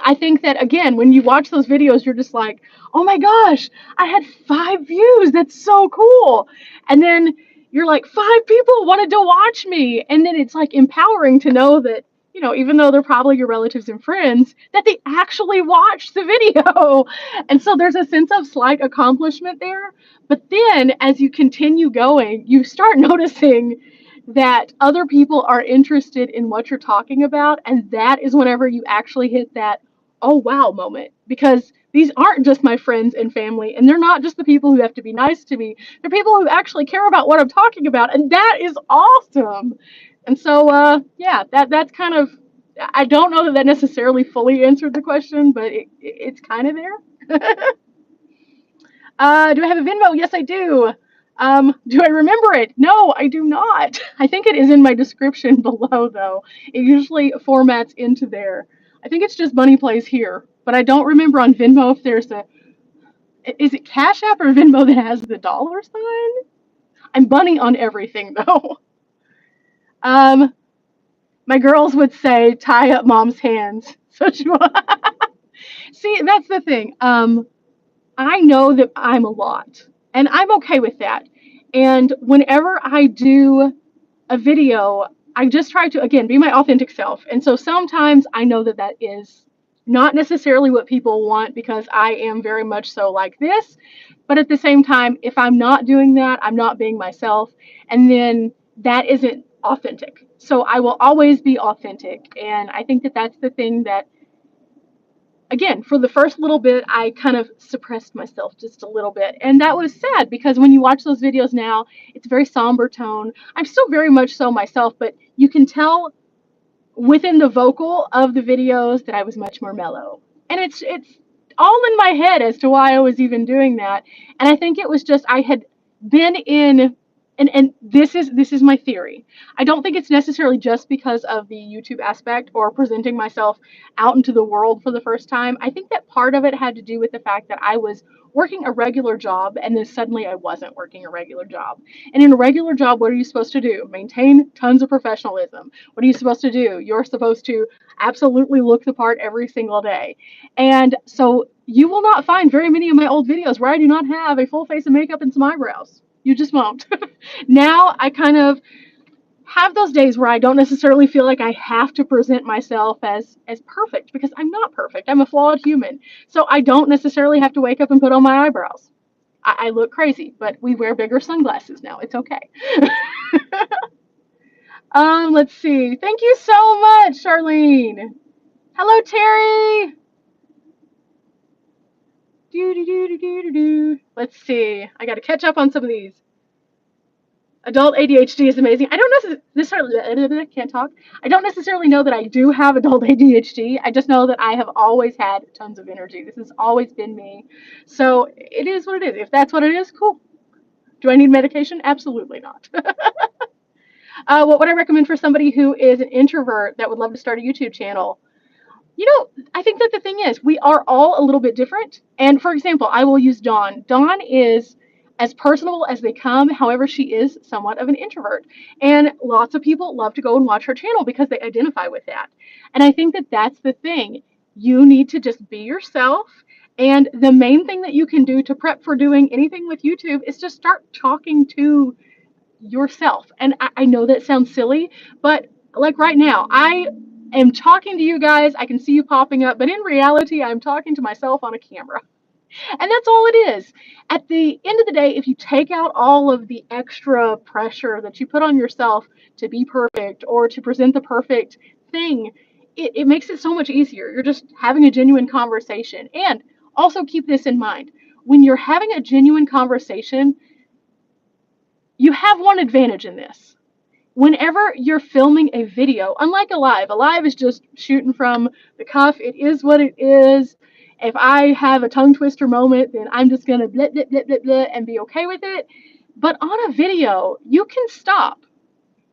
I think that again, when you watch those videos, you're just like, oh my gosh, I had 5 views. That's so cool. And then you're like, 5 people wanted to watch me. And then it's like empowering to know that, even though they're probably your relatives and friends, that they actually watched the video. And so there's a sense of slight accomplishment there. But then as you continue going, you start noticing that other people are interested in what you're talking about. And that is whenever you actually hit that, oh wow moment, because these aren't just my friends and family, and they're not just the people who have to be nice to me. They're people who actually care about what I'm talking about, and that is awesome. And so yeah, that's kind of, I don't know that necessarily fully answered the question, but it's kind of there. Do I have a Venmo? Yes, I do. Do I remember it? No, I do not. I think it is in my description below, though. It usually formats into there. I think it's just Bunny Plays here, but I don't remember on Venmo if there's a. Is it Cash App or Venmo that has the dollar sign? I'm Bunny on everything, though. Um, my girls would say, tie up mom's hands. So she. See, that's the thing. I know that I'm a lot, and I'm okay with that. And whenever I do a video, I just try to, again, be my authentic self. And so sometimes I know that that is not necessarily what people want, because I am very much so like this. But at the same time, if I'm not doing that, I'm not being myself. And then that isn't authentic. So I will always be authentic. And I think that that's the thing that, again, for the first little bit, I kind of suppressed myself just a little bit. And that was sad, because when you watch those videos now, it's a very somber tone. I'm still very much so myself, but you can tell within the vocal of the videos that I was much more mellow. And it's all in my head as to why I was even doing that. And I think it was just I had been in, and this is my theory. I don't think it's necessarily just because of the YouTube aspect or presenting myself out into the world for the first time. I think that part of it had to do with the fact that I was working a regular job, and then suddenly I wasn't working a regular job. And in a regular job, what are you supposed to do? Maintain tons of professionalism. What are you supposed to do? You're supposed to absolutely look the part every single day. And so you will not find very many of my old videos where I do not have a full face of makeup and some eyebrows. You just won't. Now I kind of have those days where I don't necessarily feel like I have to present myself as perfect, because I'm not perfect. I'm a flawed human. So I don't necessarily have to wake up and put on my eyebrows. I look crazy, but we wear bigger sunglasses now. It's okay. Let's see. Thank you so much, Charlene. Hello, Terry. Let's see. I got to catch up on some of these. Adult ADHD is amazing. I don't necessarily can't talk. I don't necessarily know that I do have adult ADHD. I just know that I have always had tons of energy. This has always been me. So it is what it is. If that's what it is, cool. Do I need medication? Absolutely not. What would I recommend for somebody who is an introvert that would love to start a YouTube channel? I think that the thing is, we are all a little bit different. And for example, I will use Dawn. Dawn is as personable as they come. However, she is somewhat of an introvert. And lots of people love to go and watch her channel because they identify with that. And I think that that's the thing. You need to just be yourself. And the main thing that you can do to prep for doing anything with YouTube is just start talking to yourself. And I know that sounds silly, but like right now, I am talking to you guys. I can see you popping up, but in reality, I'm talking to myself on a camera. And that's all it is. At the end of the day, if you take out all of the extra pressure that you put on yourself to be perfect or to present the perfect thing, it makes it so much easier. You're just having a genuine conversation. And also keep this in mind. When you're having a genuine conversation, you have one advantage in this. Whenever you're filming a video, unlike a live is just shooting from the cuff. It is what it is. If I have a tongue twister moment, then I'm just gonna blah, blah, blah, blah, blah, and be okay with it. But on a video, you can stop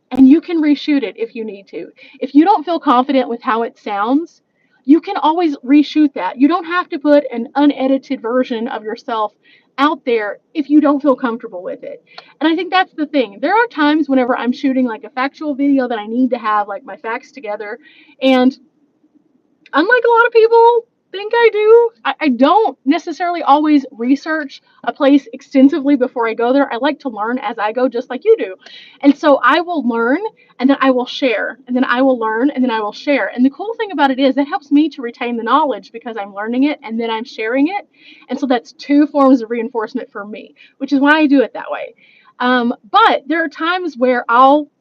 and you can reshoot it if you need to. If you don't feel confident with how it sounds, you can always reshoot that. You don't have to put an unedited version of yourself out there if you don't feel comfortable with it. And I think that's the thing. There are times whenever I'm shooting like a factual video that I need to have like my facts together, and unlike a lot of people think I do, I don't necessarily always research a place extensively before I go there. I like to learn as I go, just like you do. And so I will learn and then I will share, and then I will learn and then I will share. And the cool thing about it is it helps me to retain the knowledge because I'm learning it and then I'm sharing it. And so that's two forms of reinforcement for me, which is why I do it that way. But there are times where I'll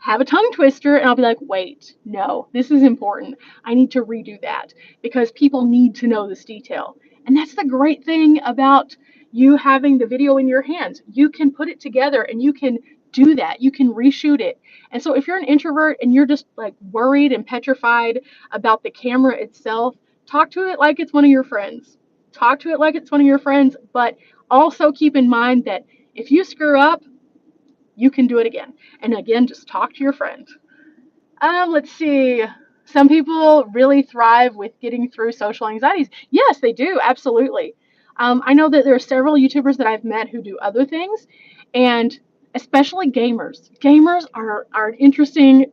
have a tongue twister and I'll be like, wait, no, this is important. I need to redo that because people need to know this detail. And that's the great thing about you having the video in your hands. You can put it together and you can do that. You can reshoot it. And so if you're an introvert and you're just like worried and petrified about the camera itself, talk to it like it's one of your friends. Talk to it like it's one of your friends, but also keep in mind that if you screw up, you can do it again. And again, just talk to your friend. Let's see. Some people really thrive with getting through social anxieties. Yes, they do. Absolutely. I know that there are several YouTubers that I've met who do other things, and especially gamers. Gamers are an interesting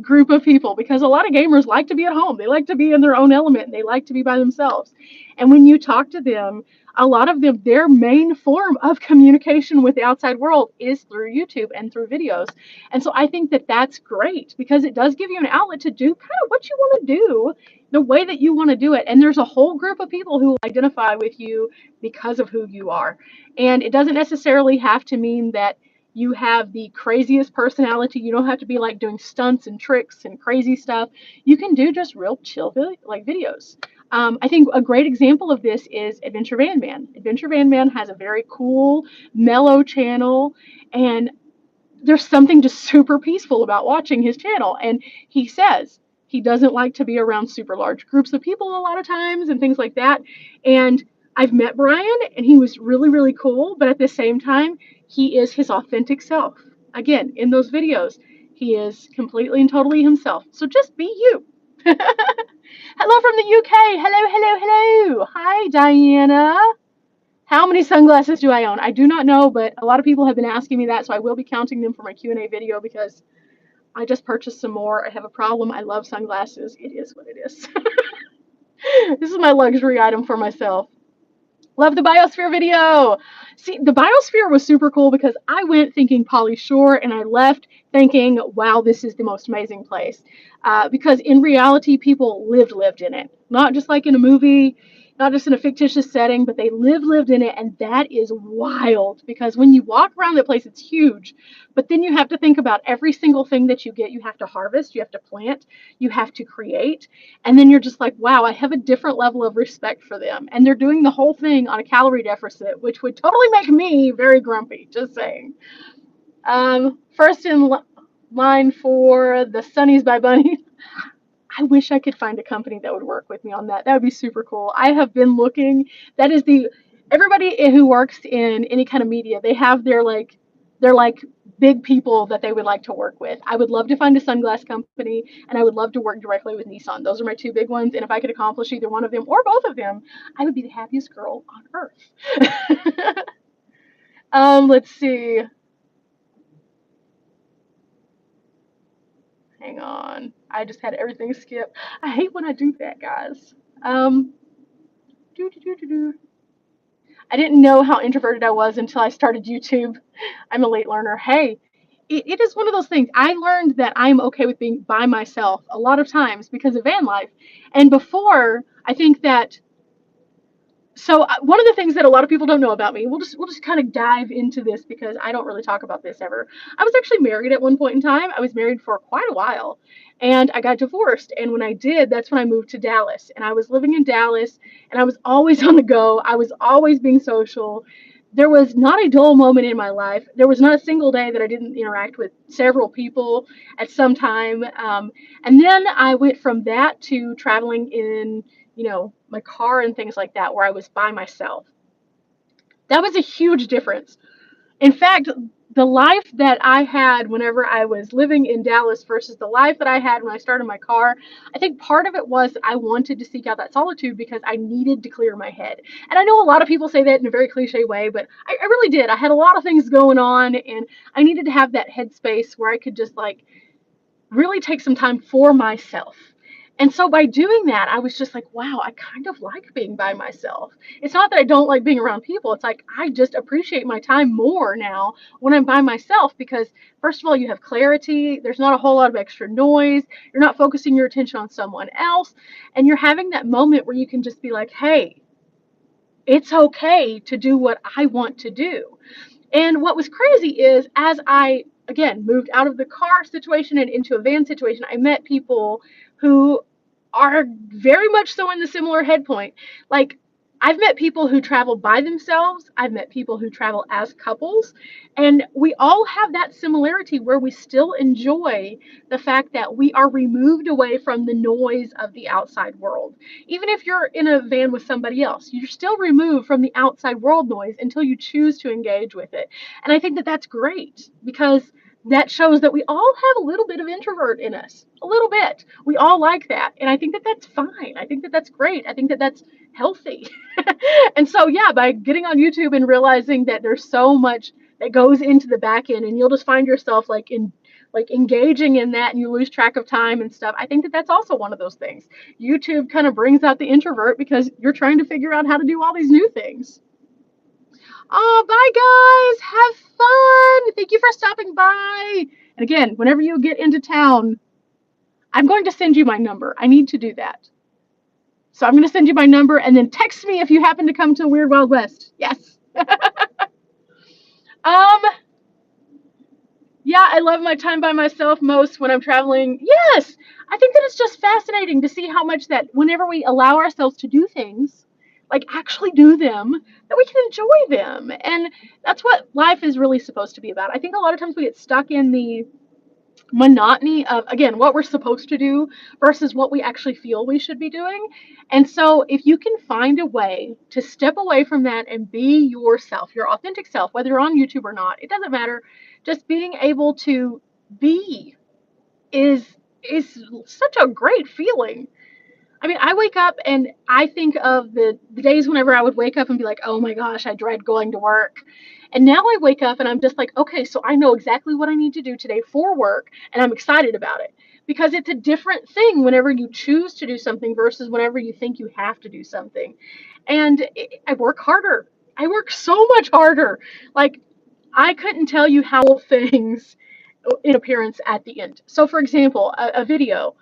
group of people because a lot of gamers like to be at home. They like to be in their own element. And they like to be by themselves. And when you talk to them, a lot of them, their main form of communication with the outside world is through YouTube and through videos. And so I think that that's great because it does give you an outlet to do kind of what you want to do the way that you want to do it. And there's a whole group of people who identify with you because of who you are. And it doesn't necessarily have to mean that you have the craziest personality. You don't have to be like doing stunts and tricks and crazy stuff. You can do just real chill like videos. I think a great example of this is Adventure Van Man. Adventure Van Man has a very cool, mellow channel, and there's something just super peaceful about watching his channel. And he says he doesn't like to be around super large groups of people a lot of times and things like that. And I've met Brian and he was really, really cool. But at the same time, he is his authentic self. Again, in those videos, he is completely and totally himself. So just be you. Hello from the UK. Hello, hello, hello. Hi, Diana. How many sunglasses do I own? I do not know, but a lot of people have been asking me that, so I will be counting them for my Q&A video because I just purchased some more. I have a problem. I love sunglasses. It is what it is. This is my luxury item for myself. Love the Biosphere video. See, the Biosphere was super cool because I went thinking Pauly Shore and I left thinking, wow, this is the most amazing place. Because in reality, people lived in it. Not just like in a movie, not just in a fictitious setting, but they lived in it. And that is wild because when you walk around the place, it's huge. But then you have to think about every single thing that you get. You have to harvest, you have to plant, you have to create. And then you're just like, wow, I have a different level of respect for them. And they're doing the whole thing on a calorie deficit, which would totally make me very grumpy, just saying. First in line for the Sunnies by Bunny. I wish I could find a company that would work with me on that. That would be super cool. I have been looking. That is everybody who works in any kind of media, they have their like big people that they would like to work with. I would love to find a sunglass company and I would love to work directly with Nissan. Those are my two big ones. And if I could accomplish either one of them or both of them, I would be the happiest girl on earth. Let's see. Hang on. I just had everything skip. I hate when I do that, guys. I didn't know how introverted I was until I started YouTube. I'm a late learner. Hey, it is one of those things. I learned that I'm okay with being by myself a lot of times because of van life. And before, I think that so one of the things that a lot of people don't know about me, we'll just kind of dive into this because I don't really talk about this ever. I was actually married at one point in time. I was married for quite a while and I got divorced. And when I did, that's when I moved to Dallas. And I was living in Dallas and I was always on the go. I was always being social. There was not a dull moment in my life. There was not a single day that I didn't interact with several people at some time. And then I went from that to traveling in my car and things like that, where I was by myself. That was a huge difference. In fact, the life that I had whenever I was living in Dallas versus the life that I had when I started my car, I think part of it was I wanted to seek out that solitude because I needed to clear my head. And I know a lot of people say that in a very cliche way, but I really did. I had a lot of things going on, and I needed to have that headspace where I could just like really take some time for myself. And so by doing that, I was just like, wow, I kind of like being by myself. It's not that I don't like being around people. It's like I just appreciate my time more now when I'm by myself because, first of all, you have clarity. There's not a whole lot of extra noise. You're not focusing your attention on someone else. And you're having that moment where you can just be like, hey, it's okay to do what I want to do. And what was crazy is as I, again, moved out of the car situation and into a van situation, I met people who are very much so in the similar head point. Like, I've met people who travel by themselves. I've met people who travel as couples. And we all have that similarity where we still enjoy the fact that we are removed away from the noise of the outside world. Even if you're in a van with somebody else, you're still removed from the outside world noise until you choose to engage with it. And I think that that's great because that shows that we all have a little bit of introvert in us, a little bit. We all like that. And I think that that's fine. I think that that's great. I think that that's healthy. And so, yeah, by getting on YouTube and realizing that there's so much that goes into the back end and you'll just find yourself like engaging in that and you lose track of time and stuff. I think that that's also one of those things. YouTube kind of brings out the introvert because you're trying to figure out how to do all these new things. Oh, bye guys. Have fun. Thank you for stopping by. And again, whenever you get into town, I'm going to send you my number. I need to do that. So I'm going to send you my number and then text me if you happen to come to Weird Wild West. Yes. um, yeah, I love my time by myself most when I'm traveling. Yes. I think that it's just fascinating to see how much that whenever we allow ourselves to do things, like actually do them, that we can enjoy them. And that's what life is really supposed to be about. I think a lot of times we get stuck in the monotony of, again, what we're supposed to do versus what we actually feel we should be doing. And so if you can find a way to step away from that and be yourself, your authentic self, whether you're on YouTube or not, it doesn't matter. Just being able to be is such a great feeling. I mean, I wake up and I think of the days whenever I would wake up and be like, oh my gosh, I dread going to work. And now I wake up and I'm just like, okay, so I know exactly what I need to do today for work and I'm excited about it. Because it's a different thing whenever you choose to do something versus whenever you think you have to do something. And I work harder. I work so much harder. Like, I couldn't tell you how things in appearance at the end. So, for example, a video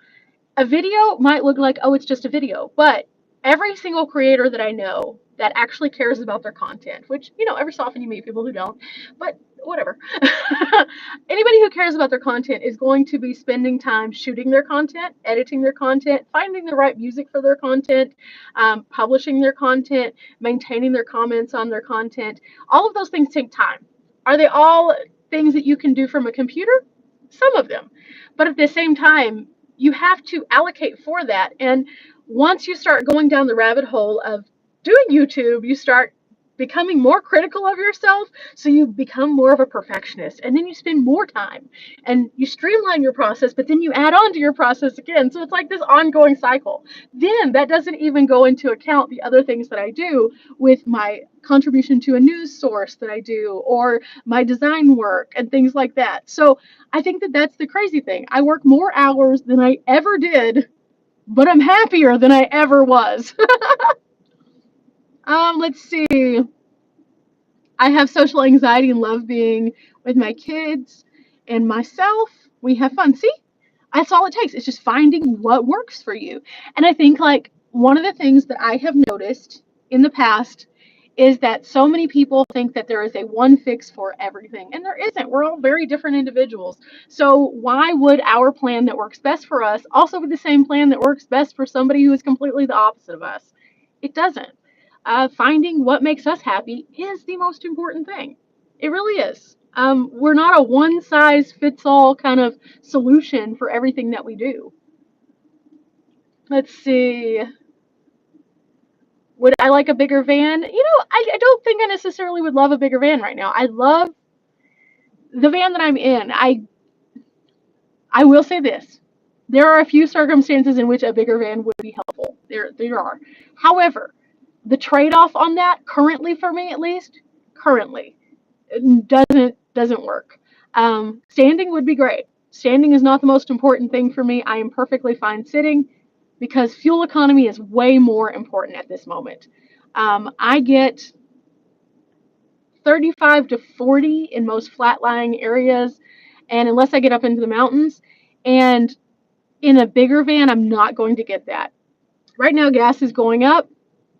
might look like, oh, it's just a video, but every single creator that I know that actually cares about their content, which, every so often you meet people who don't, but whatever. Anybody who cares about their content is going to be spending time shooting their content, editing their content, finding the right music for their content, publishing their content, maintaining their comments on their content. All of those things take time. Are they all things that you can do from a computer? Some of them. But at the same time, you have to allocate for that. And once you start going down the rabbit hole of doing YouTube, you start becoming more critical of yourself. So you become more of a perfectionist and then you spend more time and you streamline your process, but then you add on to your process again. So it's like this ongoing cycle. Then that doesn't even go into account the other things that I do with my contribution to a news source that I do or my design work and things like that. So I think that that's the crazy thing. I work more hours than I ever did, but I'm happier than I ever was. Let's see. I have social anxiety and love being with my kids and myself. We have fun. See, that's all it takes. It's just finding what works for you. And I think like one of the things that I have noticed in the past is that so many people think that there is a one fix for everything, and there isn't. We're all very different individuals. So why would our plan that works best for us also be the same plan that works best for somebody who is completely the opposite of us? It doesn't. Finding what makes us happy is the most important thing. It really is. We're not a one size fits all kind of solution for everything that we do. Let's see. Would I like a bigger van? I don't think I necessarily would love a bigger van right now. I love the van that I'm in. I will say this. There are a few circumstances in which a bigger van would be helpful. There are. However, the trade-off on that, currently for me at least, currently, doesn't work. Standing would be great. Standing is not the most important thing for me. I am perfectly fine sitting because fuel economy is way more important at this moment. I get 35 to 40 in most flat-lying areas, and unless I get up into the mountains, and in a bigger van, I'm not going to get that. Right now, gas is going up.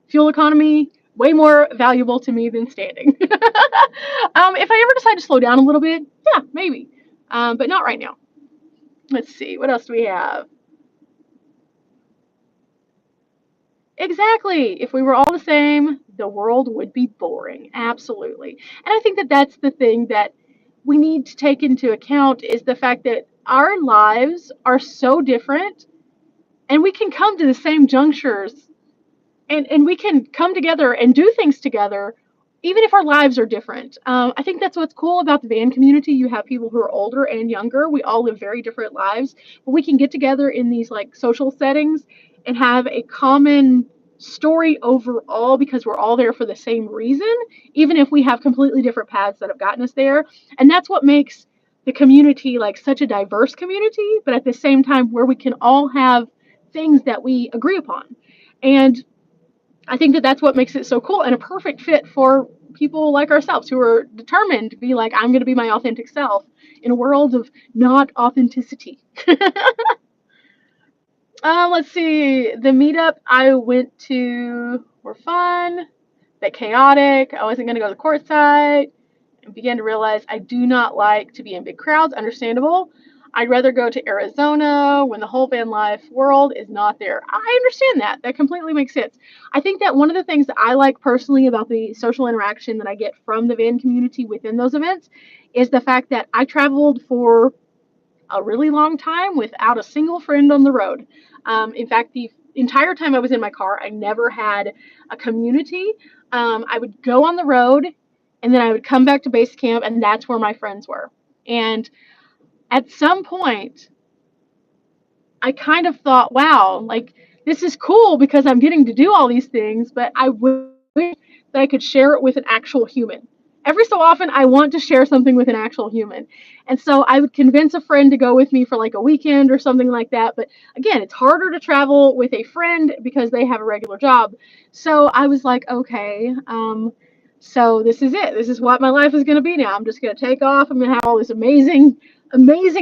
Fuel economy, way more valuable to me than standing. If I ever decide to slow down a little bit, yeah, maybe. But not right now. Let's see, what else do we have? Exactly. If we were all the same, the world would be boring. Absolutely. And I think that that's the thing that we need to take into account is the fact that our lives are so different and we can come to the same junctures and we can come together and do things together even if our lives are different. I think that's what's cool about the van community. You have people who are older and younger. We all live very different lives, but we can get together in these like social settings and have a common story overall because we're all there for the same reason, even if we have completely different paths that have gotten us there. And that's what makes the community like such a diverse community, but at the same time where we can all have things that we agree upon. And I think that that's what makes it so cool and a perfect fit for people like ourselves who are determined to be like, I'm going to be my authentic self in a world of not authenticity. Let's see. The meetup I went to were fun, but chaotic. I wasn't going to go to the court side and began to realize I do not like to be in big crowds. Understandable. I'd rather go to Arizona when the whole van life world is not there. I understand that. That completely makes sense. I think that one of the things that I like personally about the social interaction that I get from the van community within those events is the fact that I traveled for a really long time without a single friend on the road. In fact, the entire time I was in my car, I never had a community. I would go on the road and then I would come back to base camp, and that's where my friends were. And at some point, I kind of thought, wow, like this is cool because I'm getting to do all these things, but I wish that I could share it with an actual human. Every so often, I want to share something with an actual human. And so I would convince a friend to go with me for like a weekend or something like that. But again, it's harder to travel with a friend because they have a regular job. So I was like, okay, so this is it. This is what my life is going to be now. I'm just going to take off. I'm going to have all this amazing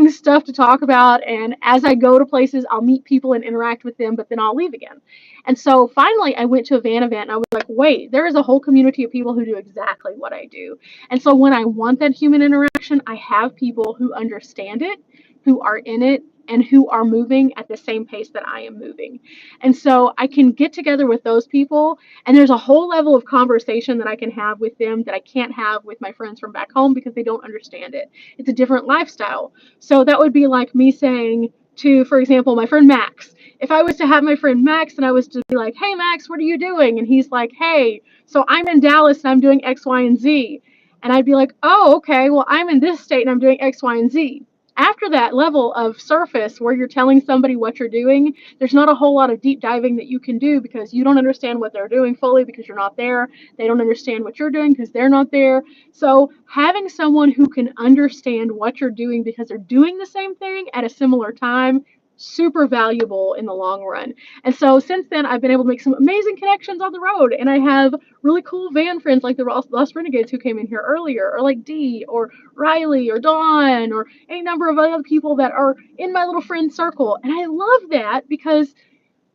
stuff to talk about. And as I go to places, I'll meet people and interact with them, but then I'll leave again. And so finally, I went to a van event and I was like, wait, there is a whole community of people who do exactly what I do. And so when I want that human interaction, I have people who understand it, who are in it, and who are moving at the same pace that I am moving. And so I can get together with those people, and there's a whole level of conversation that I can have with them that I can't have with my friends from back home because they don't understand it. It's a different lifestyle. So that would be like me saying to, for example, my friend Max, if I was to have my friend Max and I was to be like, hey, Max, what are you doing? And he's like, hey, so I'm in Dallas and I'm doing X, Y, and Z. And I'd be like, oh, okay, well, I'm in this state and I'm doing X, Y, and Z. After that level of surface where you're telling somebody what you're doing, there's not a whole lot of deep diving that you can do because you don't understand what they're doing fully because you're not there. They don't understand what you're doing because they're not there. So having someone who can understand what you're doing because they're doing the same thing at a similar time, super valuable in the long run. And so since then, I've been able to make some amazing connections on the road. And I have really cool van friends like the Lost Renegades who came in here earlier, or like Dee, or Riley, or Dawn, or any number of other people that are in my little friend circle. And I love that because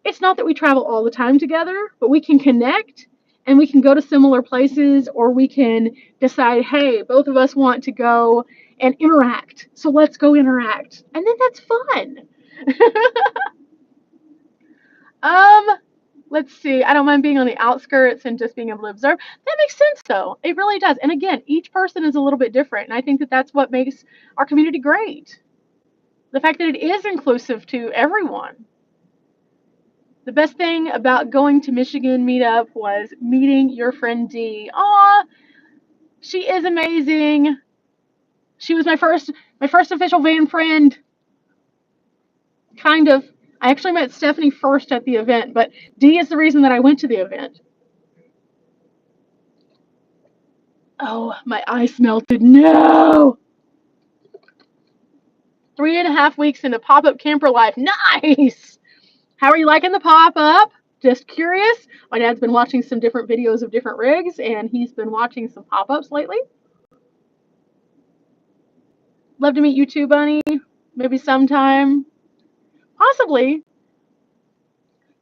it's not that we travel all the time together, but we can connect and we can go to similar places, or we can decide, hey, both of us want to go and interact. So let's go interact. And then that's fun. um, let's see. I don't mind being on the outskirts and just being able to observe. That makes sense, though. It really does. And again, each person is a little bit different. And I think that that's what makes our community great. The fact that it is inclusive to everyone. The best thing about going to Michigan meetup was meeting your friend Dee. Aw, she is amazing. She was my first official van friend. Kind of. I actually met Stephanie first at the event, but Dee is the reason that I went to the event. Oh, my ice melted. No! 3.5 weeks into pop-up camper life. Nice! How are you liking the pop-up? Just curious. My dad's been watching some different videos of different rigs, and he's been watching some pop-ups lately. Love to meet you too, Bunny. Maybe sometime. Possibly.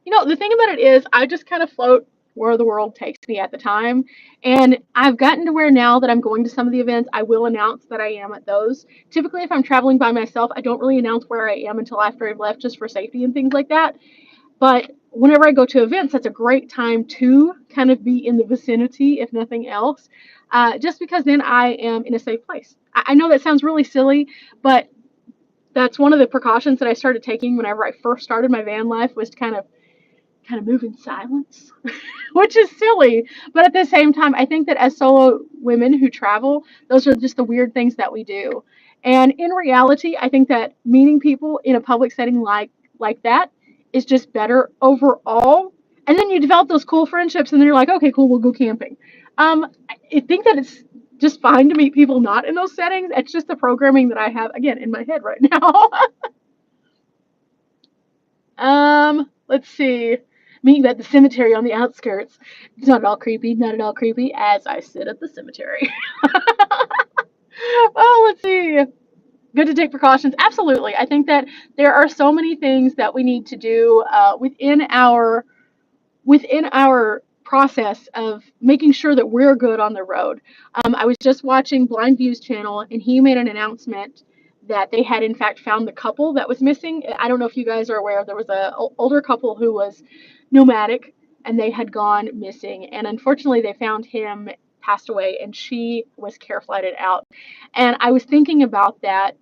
The thing about it is, I just kind of float where the world takes me at the time. And I've gotten to where now that I'm going to some of the events, I will announce that I am at those. Typically, if I'm traveling by myself, I don't really announce where I am until after I've left, just for safety and things like that. But whenever I go to events, that's a great time to kind of be in the vicinity, if nothing else, just because then I am in a safe place. I know that sounds really silly, but that's one of the precautions that I started taking whenever I first started my van life, was to kind of move in silence, which is silly. But at the same time, I think that as solo women who travel, those are just the weird things that we do. And in reality, I think that meeting people in a public setting like that is just better overall. And then you develop those cool friendships, and then you're like, okay, cool, we'll go camping. I think that it's just fine to meet people not in those settings. It's just the programming that I have, again, in my head right now. Let's see. Meeting at the cemetery on the outskirts. It's not at all creepy, not at all creepy, as I sit at the cemetery. Oh, let's see. Good to take precautions. Absolutely. I think that there are so many things that we need to do within our process of making sure that we're good on the road. I was just watching Blind View's channel, and he made an announcement that they had in fact found the couple that was missing. I don't know if you guys are aware. There was a older couple who was nomadic, and they had gone missing. And unfortunately, they found him passed away, and she was care flighted out. And I was thinking about that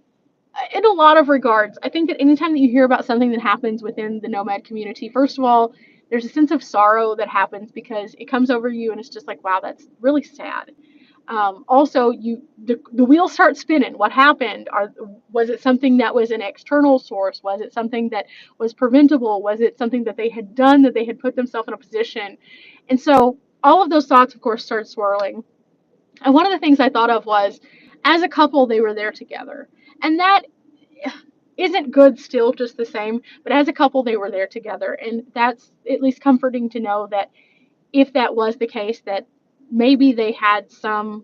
in a lot of regards. I think that anytime that you hear about something that happens within the nomad community, first of all, there's a sense of sorrow that happens because it comes over you, and it's just like, wow, that's really sad. Also, the wheels start spinning. What happened? Was it something that was an external source? Was it something that was preventable? Was it something that they had done, that they had put themselves in a position? And so all of those thoughts, of course, start swirling. And one of the things I thought of was, as a couple, they were there together. And that isn't good still, just the same, but as a couple, they were there together. And that's at least comforting to know that if that was the case, that maybe they had some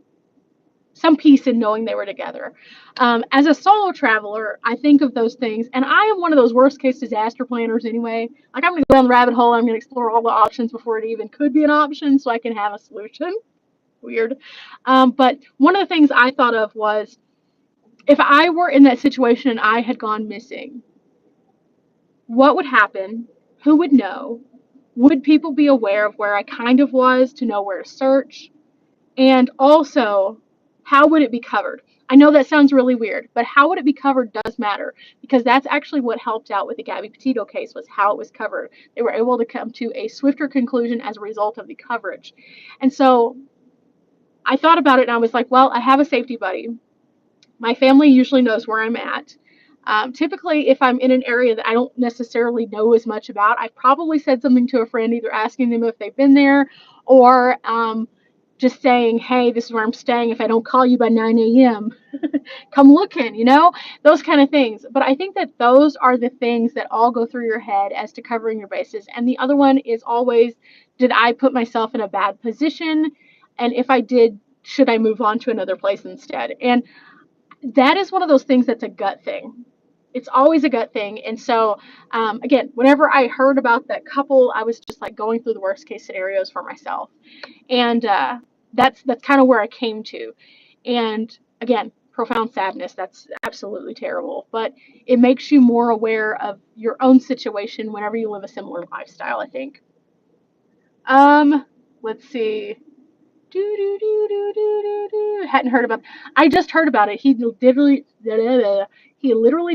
peace in knowing they were together. As a solo traveler, I think of those things, and I am one of those worst case disaster planners anyway. Like, I'm going to go down the rabbit hole, I'm going to explore all the options before it even could be an option, so I can have a solution. Weird. But one of the things I thought of was, if I were in that situation and I had gone missing, what would happen? Who would know? Would people be aware of where I kind of was to know where to search? And also, how would it be covered? I know that sounds really weird, but how would it be covered does matter, because that's actually what helped out with the Gabby Petito case, was how it was covered. They were able to come to a swifter conclusion as a result of the coverage. And so I thought about it, and I was like, well, I have a safety buddy. My family usually knows where I'm at. Typically, if I'm in an area that I don't necessarily know as much about, I've probably said something to a friend, either asking them if they've been there, or just saying, hey, this is where I'm staying. If I don't call you by 9 a.m., come looking, those kind of things. But I think that those are the things that all go through your head as to covering your bases. And the other one is always, did I put myself in a bad position? And if I did, should I move on to another place instead? And that is one of those things that's a gut thing. It's always a gut thing. And so, again, whenever I heard about that couple, I was just like going through the worst case scenarios for myself. And that's kind of where I came to. And again, profound sadness. That's absolutely terrible. But it makes you more aware of your own situation whenever you live a similar lifestyle, I think. Let's see. Hadn't heard about. I just heard about it. He literally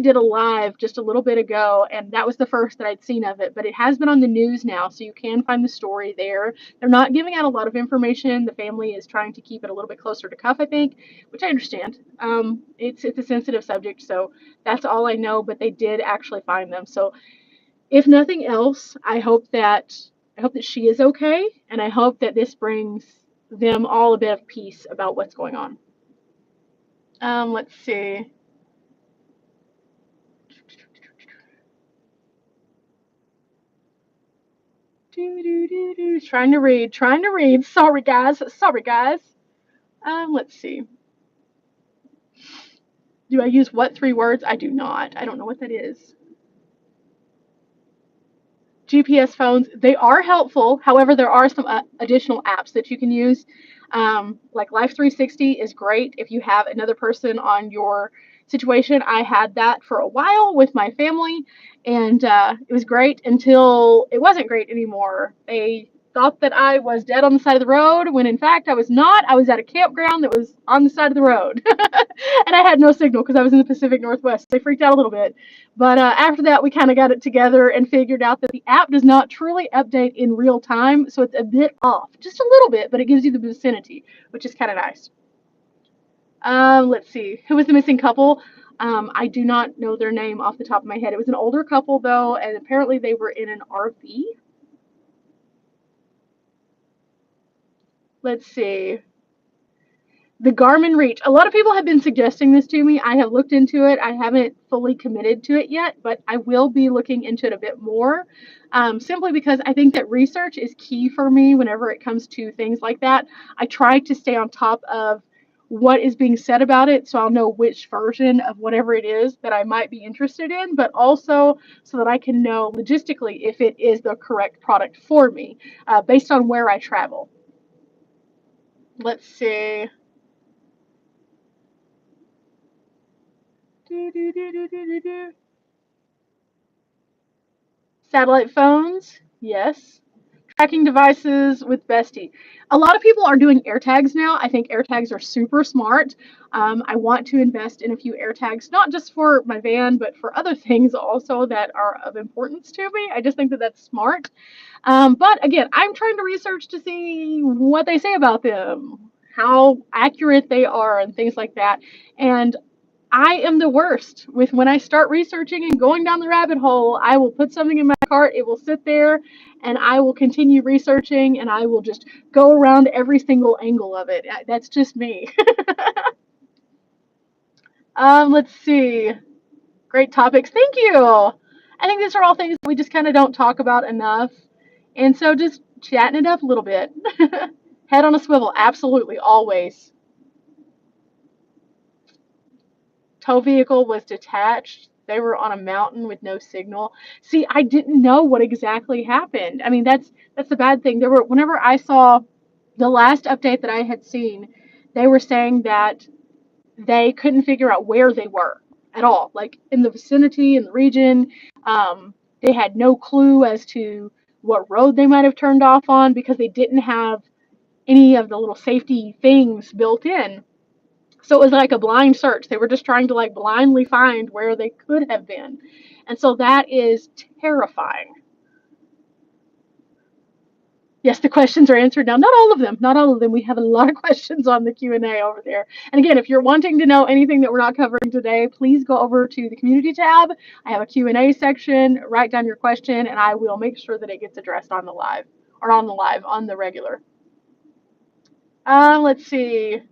did a live just a little bit ago, and that was the first that I'd seen of it. But it has been on the news now, so you can find the story there. They're not giving out a lot of information. The family is trying to keep it a little bit closer to cuff, I think, which I understand. It's a sensitive subject, so that's all I know. But they did actually find them. So if nothing else, I hope that she is okay, and I hope that this brings them all a bit of peace about what's going on. Let's see. Trying to read. Sorry, guys. Let's see. Do I use what 3 words? I do not. I don't know what that is. GPS phones, they are helpful. However, there are some additional apps that you can use. Like Life 360 is great if you have another person on your situation. I had that for a while with my family, and it was great until it wasn't great anymore. They thought that I was dead on the side of the road when in fact I was not. I was at a campground that was on the side of the road. And I had no signal because I was in the Pacific Northwest. They freaked out a little bit. But after that, we kind of got it together and figured out that the app does not truly update in real time, so it's a bit off, just a little bit, but it gives you the vicinity, which is kind of nice. Let's see, who was the missing couple? I do not know their name off the top of my head. It was an older couple, though, and apparently they were in an RV. Let's see. The Garmin Reach. A lot of people have been suggesting this to me. I have looked into it. I haven't fully committed to it yet, but I will be looking into it a bit more, simply because I think that research is key for me whenever it comes to things like that. I try to stay on top of what is being said about it so I'll know which version of whatever it is that I might be interested in, but also so that I can know logistically if it is the correct product for me, based on where I travel. Let's see. Satellite phones, yes. Tracking devices with Bestie. A lot of people are doing AirTags now. I think AirTags are super smart. I want to invest in a few AirTags, not just for my van, but for other things also that are of importance to me. I just think that that's smart. But again, I'm trying to research to see what they say about them, how accurate they are, and things like that. And I am the worst with when I start researching and going down the rabbit hole. I will put something in my cart, it will sit there, and I will continue researching, and I will just go around every single angle of it. That's just me. Let's see. Great topics. Thank you. I think these are all things we just kind of don't talk about enough. And so just chatting it up a little bit. Head on a swivel. Absolutely. Always. Tow vehicle was detached. They were on a mountain with no signal. See, I didn't know what exactly happened. I mean, that's the bad thing. There were whenever I saw the last update that I had seen, they were saying that they couldn't figure out where they were at all, like in the vicinity, in the region. They had no clue as to what road they might have turned off on because they didn't have any of the little safety things built in. So it was like a blind search. They were just trying to like blindly find where they could have been. And so that is terrifying. Yes, the questions are answered now. Not all of them. Not all of them. We have a lot of questions on the Q&A over there. And again, if you're wanting to know anything that we're not covering today, please go over to the community tab. I have a Q&A section. Write down your question, and I will make sure that it gets addressed on the live, on the regular. Let's see.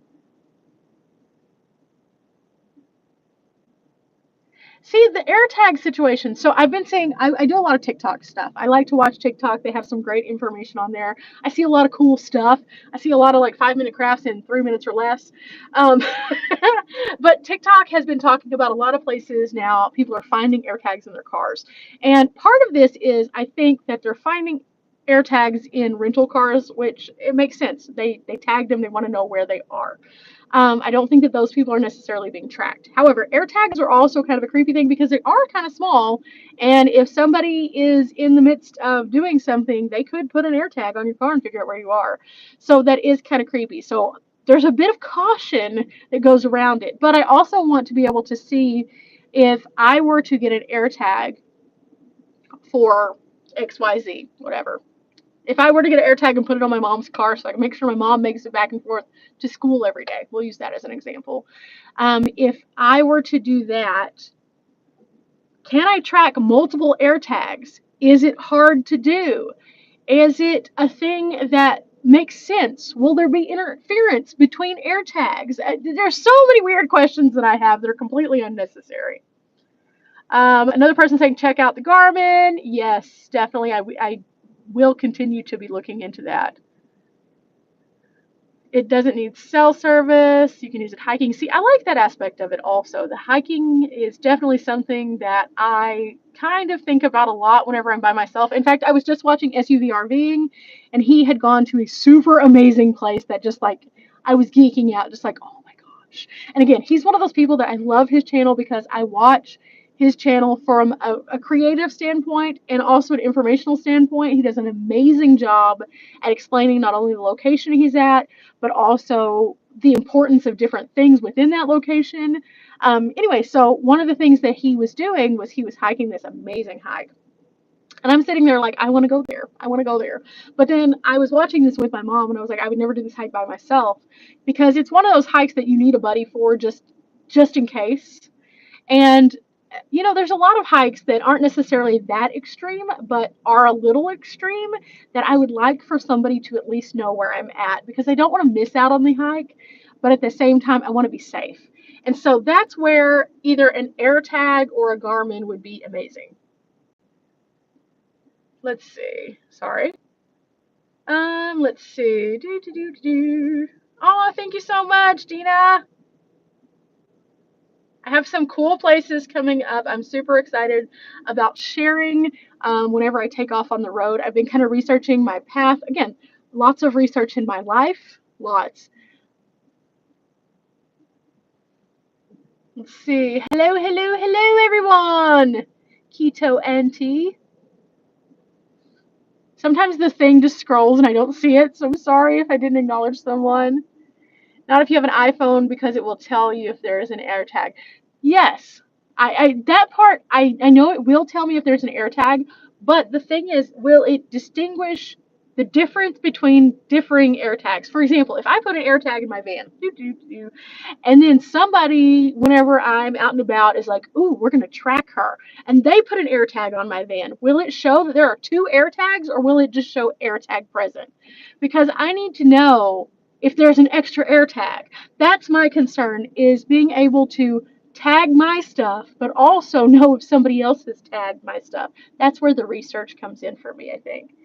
See, the AirTag situation. So I've been saying I do a lot of TikTok stuff. I like to watch TikTok. They have some great information on there. I see a lot of cool stuff. I see a lot of like 5-minute crafts in 3 minutes or less. Um, but TikTok has been talking about a lot of places now. People are finding AirTags in their cars. And part of this is I think that they're finding AirTags in rental cars, which it makes sense. They tagged them. They want to know where they are. I don't think that those people are necessarily being tracked. However, AirTags are also kind of a creepy thing because they are kind of small, and if somebody is in the midst of doing something, they could put an AirTag on your car and figure out where you are. So that is kind of creepy. So there's a bit of caution that goes around it. But I also want to be able to see if I were to get an air tag for XYZ, whatever. If I were to get an air tag and put it on my mom's car so I can make sure my mom makes it back and forth to school every day, we'll use that as an example. If I were to do that, can I track multiple air tags? Is it hard to do? Is it a thing that makes sense? Will there be interference between air tags? There's so many weird questions that I have that are completely unnecessary. Another person saying check out the Garmin. Yes, definitely. I will continue to be looking into that. It doesn't need cell service. You can use it hiking. See, I like that aspect of it also. The hiking is definitely something that I kind of think about a lot whenever I'm by myself. In fact, I was just watching SUV RVing, and he had gone to a super amazing place that just like, I was geeking out, just like, oh my gosh. And again, he's one of those people that I love his channel because I watch his channel from a creative standpoint and also an informational standpoint. He does an amazing job at explaining not only the location he's at, but also the importance of different things within that location. Anyway, so one of the things that he was doing was he was hiking this amazing hike. And I'm sitting there like, I want to go there. I want to go there. But then I was watching this with my mom and I was like, I would never do this hike by myself because it's one of those hikes that you need a buddy for just in case. And you know, there's a lot of hikes that aren't necessarily that extreme, but are a little extreme that I would like for somebody to at least know where I'm at because I don't want to miss out on the hike, but at the same time, I want to be safe. And so that's where either an AirTag or a Garmin would be amazing. Let's see. Sorry. Let's see. Oh, thank you so much, Dina. I have some cool places coming up. I'm super excited about sharing whenever I take off on the road. I've been kind of researching my path. Again, lots of research in my life. Lots. Let's see. Hello, hello, hello, everyone. Keto Auntie. Sometimes the thing just scrolls and I don't see it, so I'm sorry if I didn't acknowledge someone. Not if you have an iPhone because it will tell you if there is an AirTag. Yes, that part I know it will tell me if there's an AirTag, but the thing is, will it distinguish the difference between differing AirTags? For example, if I put an AirTag in my van, and then somebody, whenever I'm out and about, is like, "Ooh, we're gonna track her," and they put an AirTag on my van, will it show that there are two AirTags, or will it just show AirTag present? Because I need to know if there's an extra air tag. That's my concern, is being able to tag my stuff, but also know if somebody else has tagged my stuff. That's where the research comes in for me, I think.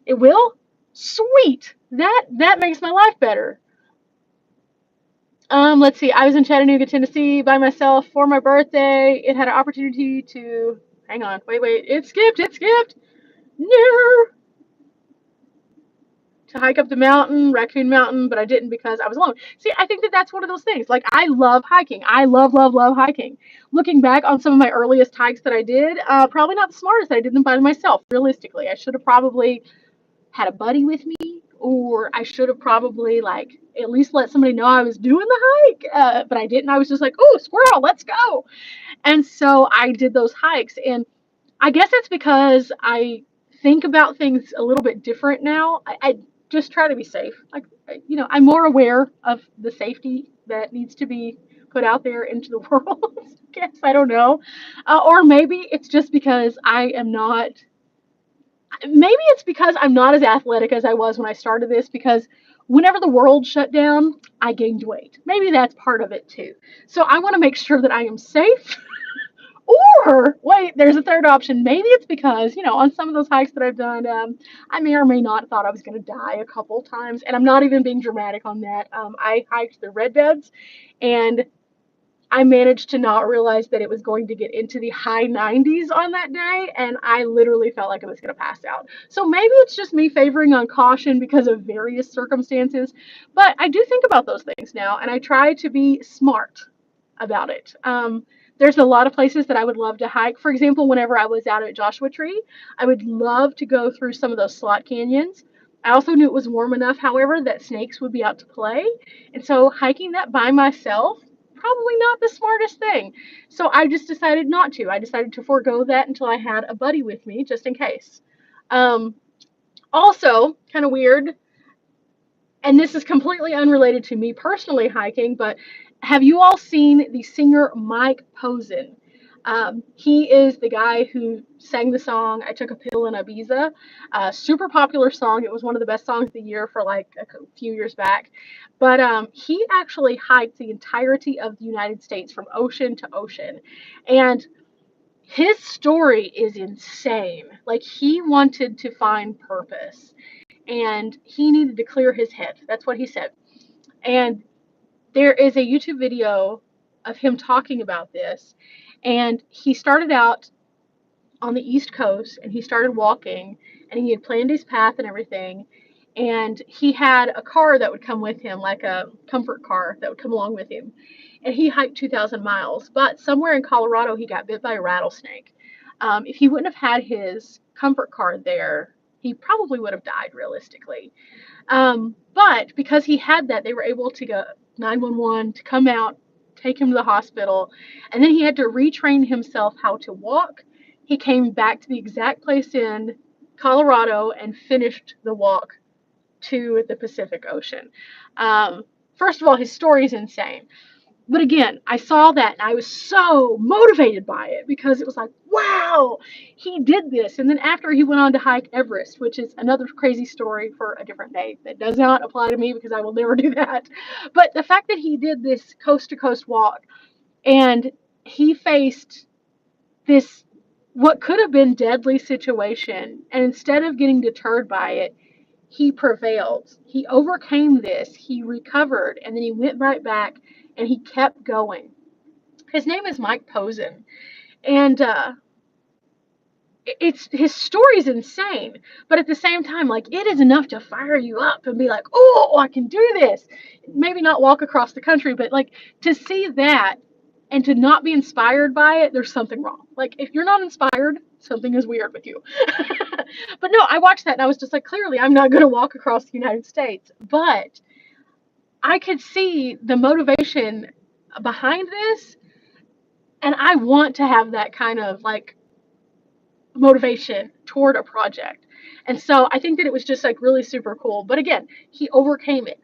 It will? Sweet! That makes my life better. Let's see. I was in Chattanooga, Tennessee by myself for my birthday. It had an opportunity to, hang on, wait, it skipped. No! To hike up the mountain, Raccoon Mountain, but I didn't because I was alone. See, I think that that's one of those things. Like, I love hiking. I love hiking. Looking back on some of my earliest hikes that I did, probably not the smartest. I did them by myself, realistically. I should have probably had a buddy with me, or I should have probably, like, at least let somebody know I was doing the hike, but I didn't. I was just like, oh, squirrel, let's go. And so I did those hikes, and I guess it's because I think about things a little bit different now. I just try to be safe. Like, you know, I'm more aware of the safety that needs to be put out there into the world. I guess, I don't know. Or maybe it's just because I am not, maybe it's because I'm not as athletic as I was when I started this, because whenever the world shut down, I gained weight. Maybe that's part of it too. So I want to make sure that I am safe. Or, wait, there's a third option. Maybe it's because, you know, on some of those hikes that I've done, I may or may not have thought I was going to die a couple times. And I'm not even being dramatic on that. I hiked the red beds, and I managed to not realize that it was going to get into the high 90s on that day. And I literally felt like I was going to pass out. So maybe it's just me favoring on caution because of various circumstances. But I do think about those things now, and I try to be smart about it. There's a lot of places that I would love to hike. For example, whenever I was out at Joshua Tree, I would love to go through some of those slot canyons. I also knew it was warm enough, however, that snakes would be out to play. And so hiking that by myself, probably not the smartest thing. So I just decided not to. I decided to forego that until I had a buddy with me, just in case. Um, Also, kind of weird, and this is completely unrelated to me personally hiking, but have you all seen the singer Mike Posen? He is the guy who sang the song "I Took a Pill in Ibiza." Super popular song. It was one of the best songs of the year for like a few years back. But he actually hiked the entirety of the United States from ocean to ocean. And his story is insane. Like, he wanted to find purpose and he needed to clear his head. That's what he said. And there is a YouTube video of him talking about this. And he started out on the East Coast and he started walking and he had planned his path and everything. And he had a car that would come with him, like a comfort car that would come along with him. And he hiked 2,000 miles. But somewhere in Colorado, he got bit by a rattlesnake. If he wouldn't have had his comfort car there, he probably would have died realistically. But because he had that, they were able to go 911 to come out, take him to the hospital, and then he had to retrain himself how to walk. He came back to the exact place in Colorado and finished the walk to the Pacific Ocean. Um, First of all, his story is insane. But again, I saw that and I was so motivated by it because it was like, wow, he did this. And then after, he went on to hike Everest, which is another crazy story for a different day that does not apply to me because I will never do that. But the fact that he did this coast to coast walk and he faced this, what could have been deadly situation, and instead of getting deterred by it, he prevailed. He overcame this, he recovered, and then he went right back and he kept going. His name is Mike Posen, and it's his story is insane, but at the same time, like, it is enough to fire you up and be like, oh, I can do this. Maybe not walk across the country, but like, to see that and to not be inspired by it, there's something wrong. Like, if you're not inspired, something is weird with you. But no, I watched that and I was just like, clearly I'm not going to walk across the United States, but I could see the motivation behind this, and I want to have that kind of like motivation toward a project. And so I think that it was just like really super cool. But again, he overcame it.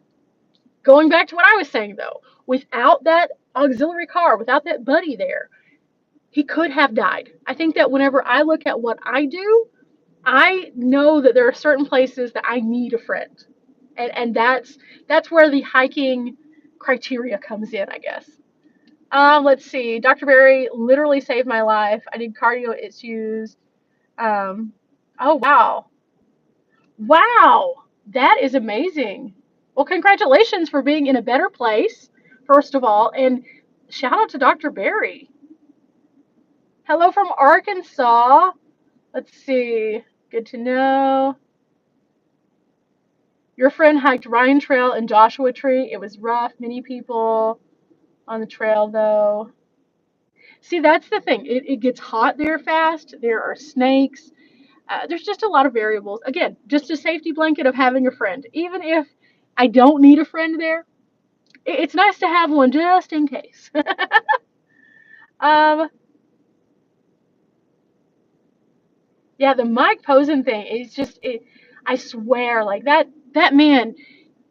Going back to what I was saying though, without that auxiliary car, without that buddy there, he could have died. I think that whenever I look at what I do, I know that there are certain places that I need a friend. And that's where the hiking criteria comes in, I guess. Let's see. Dr. Berry literally saved my life. I did cardio issues. Um, oh, wow. Wow. That is amazing. Well, congratulations for being in a better place, first of all. And shout out to Dr. Berry. Hello from Arkansas. Let's see. Good to know. Your friend hiked Ryan Trail and Joshua Tree. It was rough. Many people on the trail, though. See, that's the thing. It gets hot there fast. There are snakes. There's just a lot of variables. Again, just a safety blanket of having a friend. Even if I don't need a friend there, it's nice to have one just in case. um, yeah, the Mike Posen thing is just, I swear, like that man,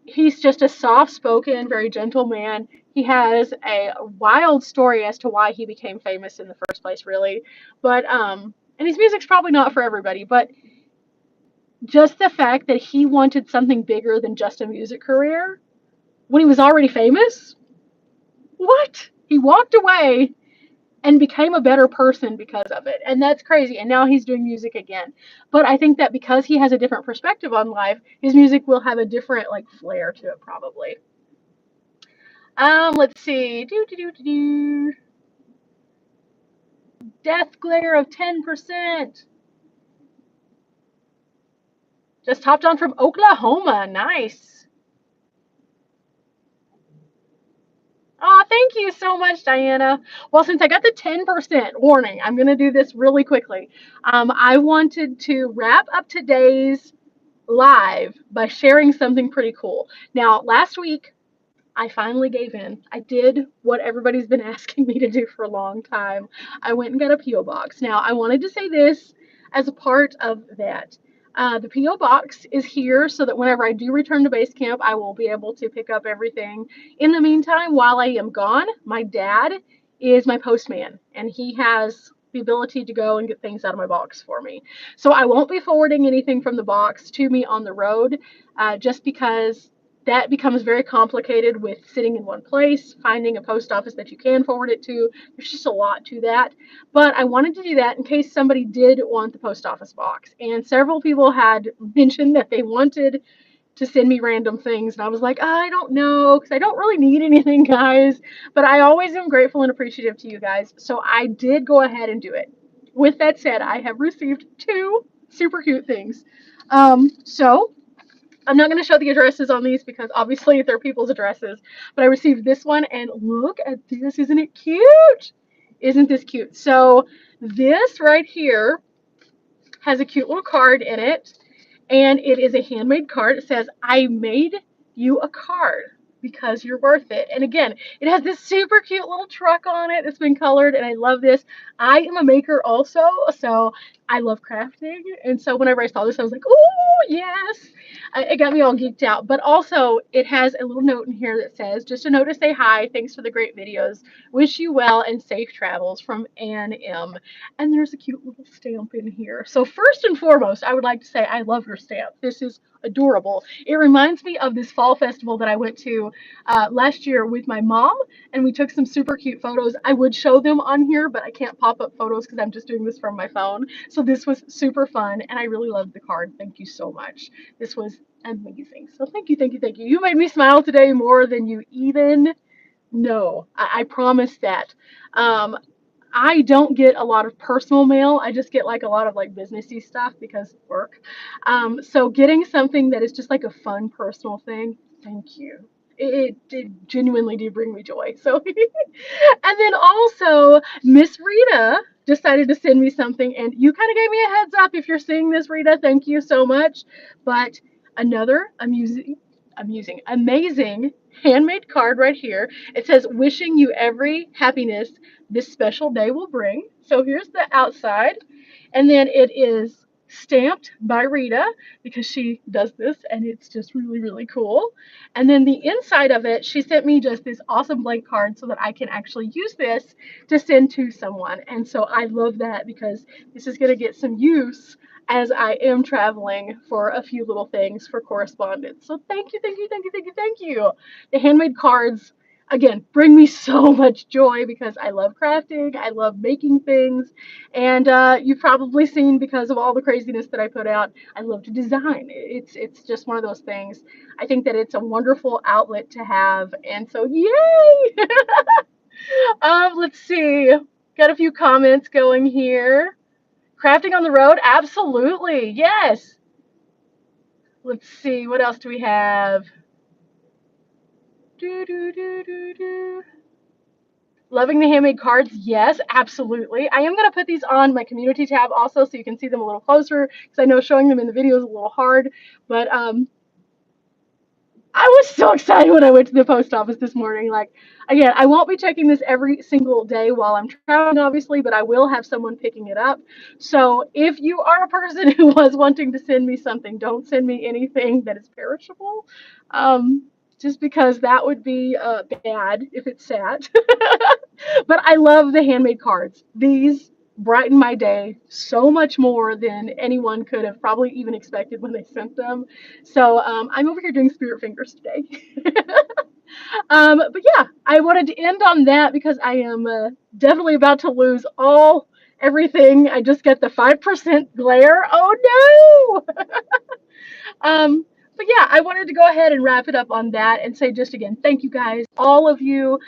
he's just a soft-spoken, very gentle man. He has a wild story as to why he became famous in the first place, really. But and his music's probably not for everybody, but just the fact that he wanted something bigger than just a music career when he was already famous. What? He walked away and became a better person because of it. And that's crazy. And now he's doing music again. But I think that because he has a different perspective on life, his music will have a different like flair to it probably. Let's see. Death glare of 10%. Just hopped on from Oklahoma. Nice. Oh, thank you so much, Diana. Well, since I got the 10% warning, I'm going to do this really quickly. I wanted to wrap up today's live by sharing something pretty cool. Now, last week, I finally gave in. I did what everybody's been asking me to do for a long time. I went and got a P.O. box. Now, I wanted to say this as a part of that. The P.O. box is here so that whenever I do return to base camp, I will be able to pick up everything. In the meantime, while I am gone, my dad is my postman, and he has the ability to go and get things out of my box for me. So I won't be forwarding anything from the box to me on the road, just because that becomes very complicated with sitting in one place, finding a post office that you can forward it to. There's just a lot to that. But I wanted to do that in case somebody did want the post office box. And several people had mentioned that they wanted to send me random things. And I was like, I don't know, because I don't really need anything, guys. But I always am grateful and appreciative to you guys. So I did go ahead and do it. With that said, I have received two super cute things. So I'm not going to show the addresses on these because obviously they're people's addresses, but I received this one and look at this. Isn't it cute? Isn't this cute? So this right here has a cute little card in it, and it is a handmade card. It says, I made you a card because you're worth it. And again, it has this super cute little truck on it that's been colored, and I love this. I am a maker also, so I love crafting. And so whenever I saw this, I was like, oh, yes. It got me all geeked out. But also, it has a little note in here that says, just a note to say hi. Thanks for the great videos. Wish you well and safe travels from Ann M. And there's a cute little stamp in here. So first and foremost, I would like to say I love her stamp. This is adorable. It reminds me of this fall festival that I went to last year with my mom, and we took some super cute photos. I would show them on here, but I can't pop up photos because I'm just doing this from my phone. So this was super fun, and I really loved the card. Thank you so much. This was amazing. So thank you, thank you, thank you. You made me smile today more than you even know. I promise that. Um, I don't get a lot of personal mail. I just get like a lot of like businessy stuff because work. So getting something that is just like a fun personal thing, thank you. It genuinely did bring me joy. So, and then also Miss Rita decided to send me something, and you kind of gave me a heads up. If you're seeing this, Rita, thank you so much. But another amazing handmade card right here. It says, wishing you every happiness this special day will bring. So here's the outside, and then it is stamped by Rita because she does this, and it's just really, really cool. And then the inside of it, she sent me just this awesome blank card so that I can actually use this to send to someone. And so I love that because this is going to get some use as I am traveling for a few little things for correspondence. So thank you, thank you, thank you, thank you, thank you. The handmade cards, again, bring me so much joy because I love crafting, I love making things, and you've probably seen because of all the craziness that I put out, I love to design. It's just one of those things. I think that it's a wonderful outlet to have, and so yay! Let's see. Got a few comments going here. Crafting on the road? Absolutely. Yes. Let's see. What else do we have? Do, do, do, do, do. Loving the handmade cards? Yes, absolutely. I am going to put these on my community tab also so you can see them a little closer because I know showing them in the video is a little hard. But I was so excited when I went to the post office this morning. Like, again, I won't be checking this every single day while I'm traveling, obviously, but I will have someone picking it up. So if you are a person who was wanting to send me something, don't send me anything that is perishable. Just because that would be bad if it sat. But I love the handmade cards. These brighten my day so much more than anyone could have probably even expected when they sent them. So I'm over here doing spirit fingers today. But yeah, I wanted to end on that because I am definitely about to lose everything. I just get the 5% glare. Oh no! But yeah, I wanted to go ahead and wrap it up on that and say just again, thank you guys, all of you,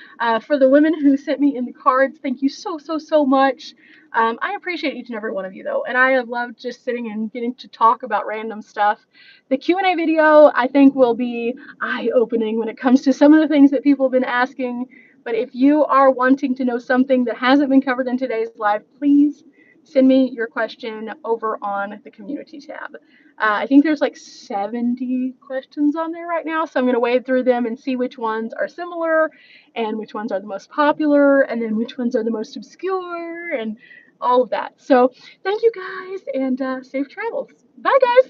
for the women who sent me in the cards. Thank you so, so, so much. I appreciate each and every one of you though, and I have loved just sitting and getting to talk about random stuff. The Q&A video I think will be eye-opening when it comes to some of the things that people have been asking. But if you are wanting to know something that hasn't been covered in today's live, please send me your question over on the community tab. I think there's like 70 questions on there right now, so I'm going to wade through them and see which ones are similar and which ones are the most popular and then which ones are the most obscure and all of that. So thank you guys and safe travels. Bye, guys.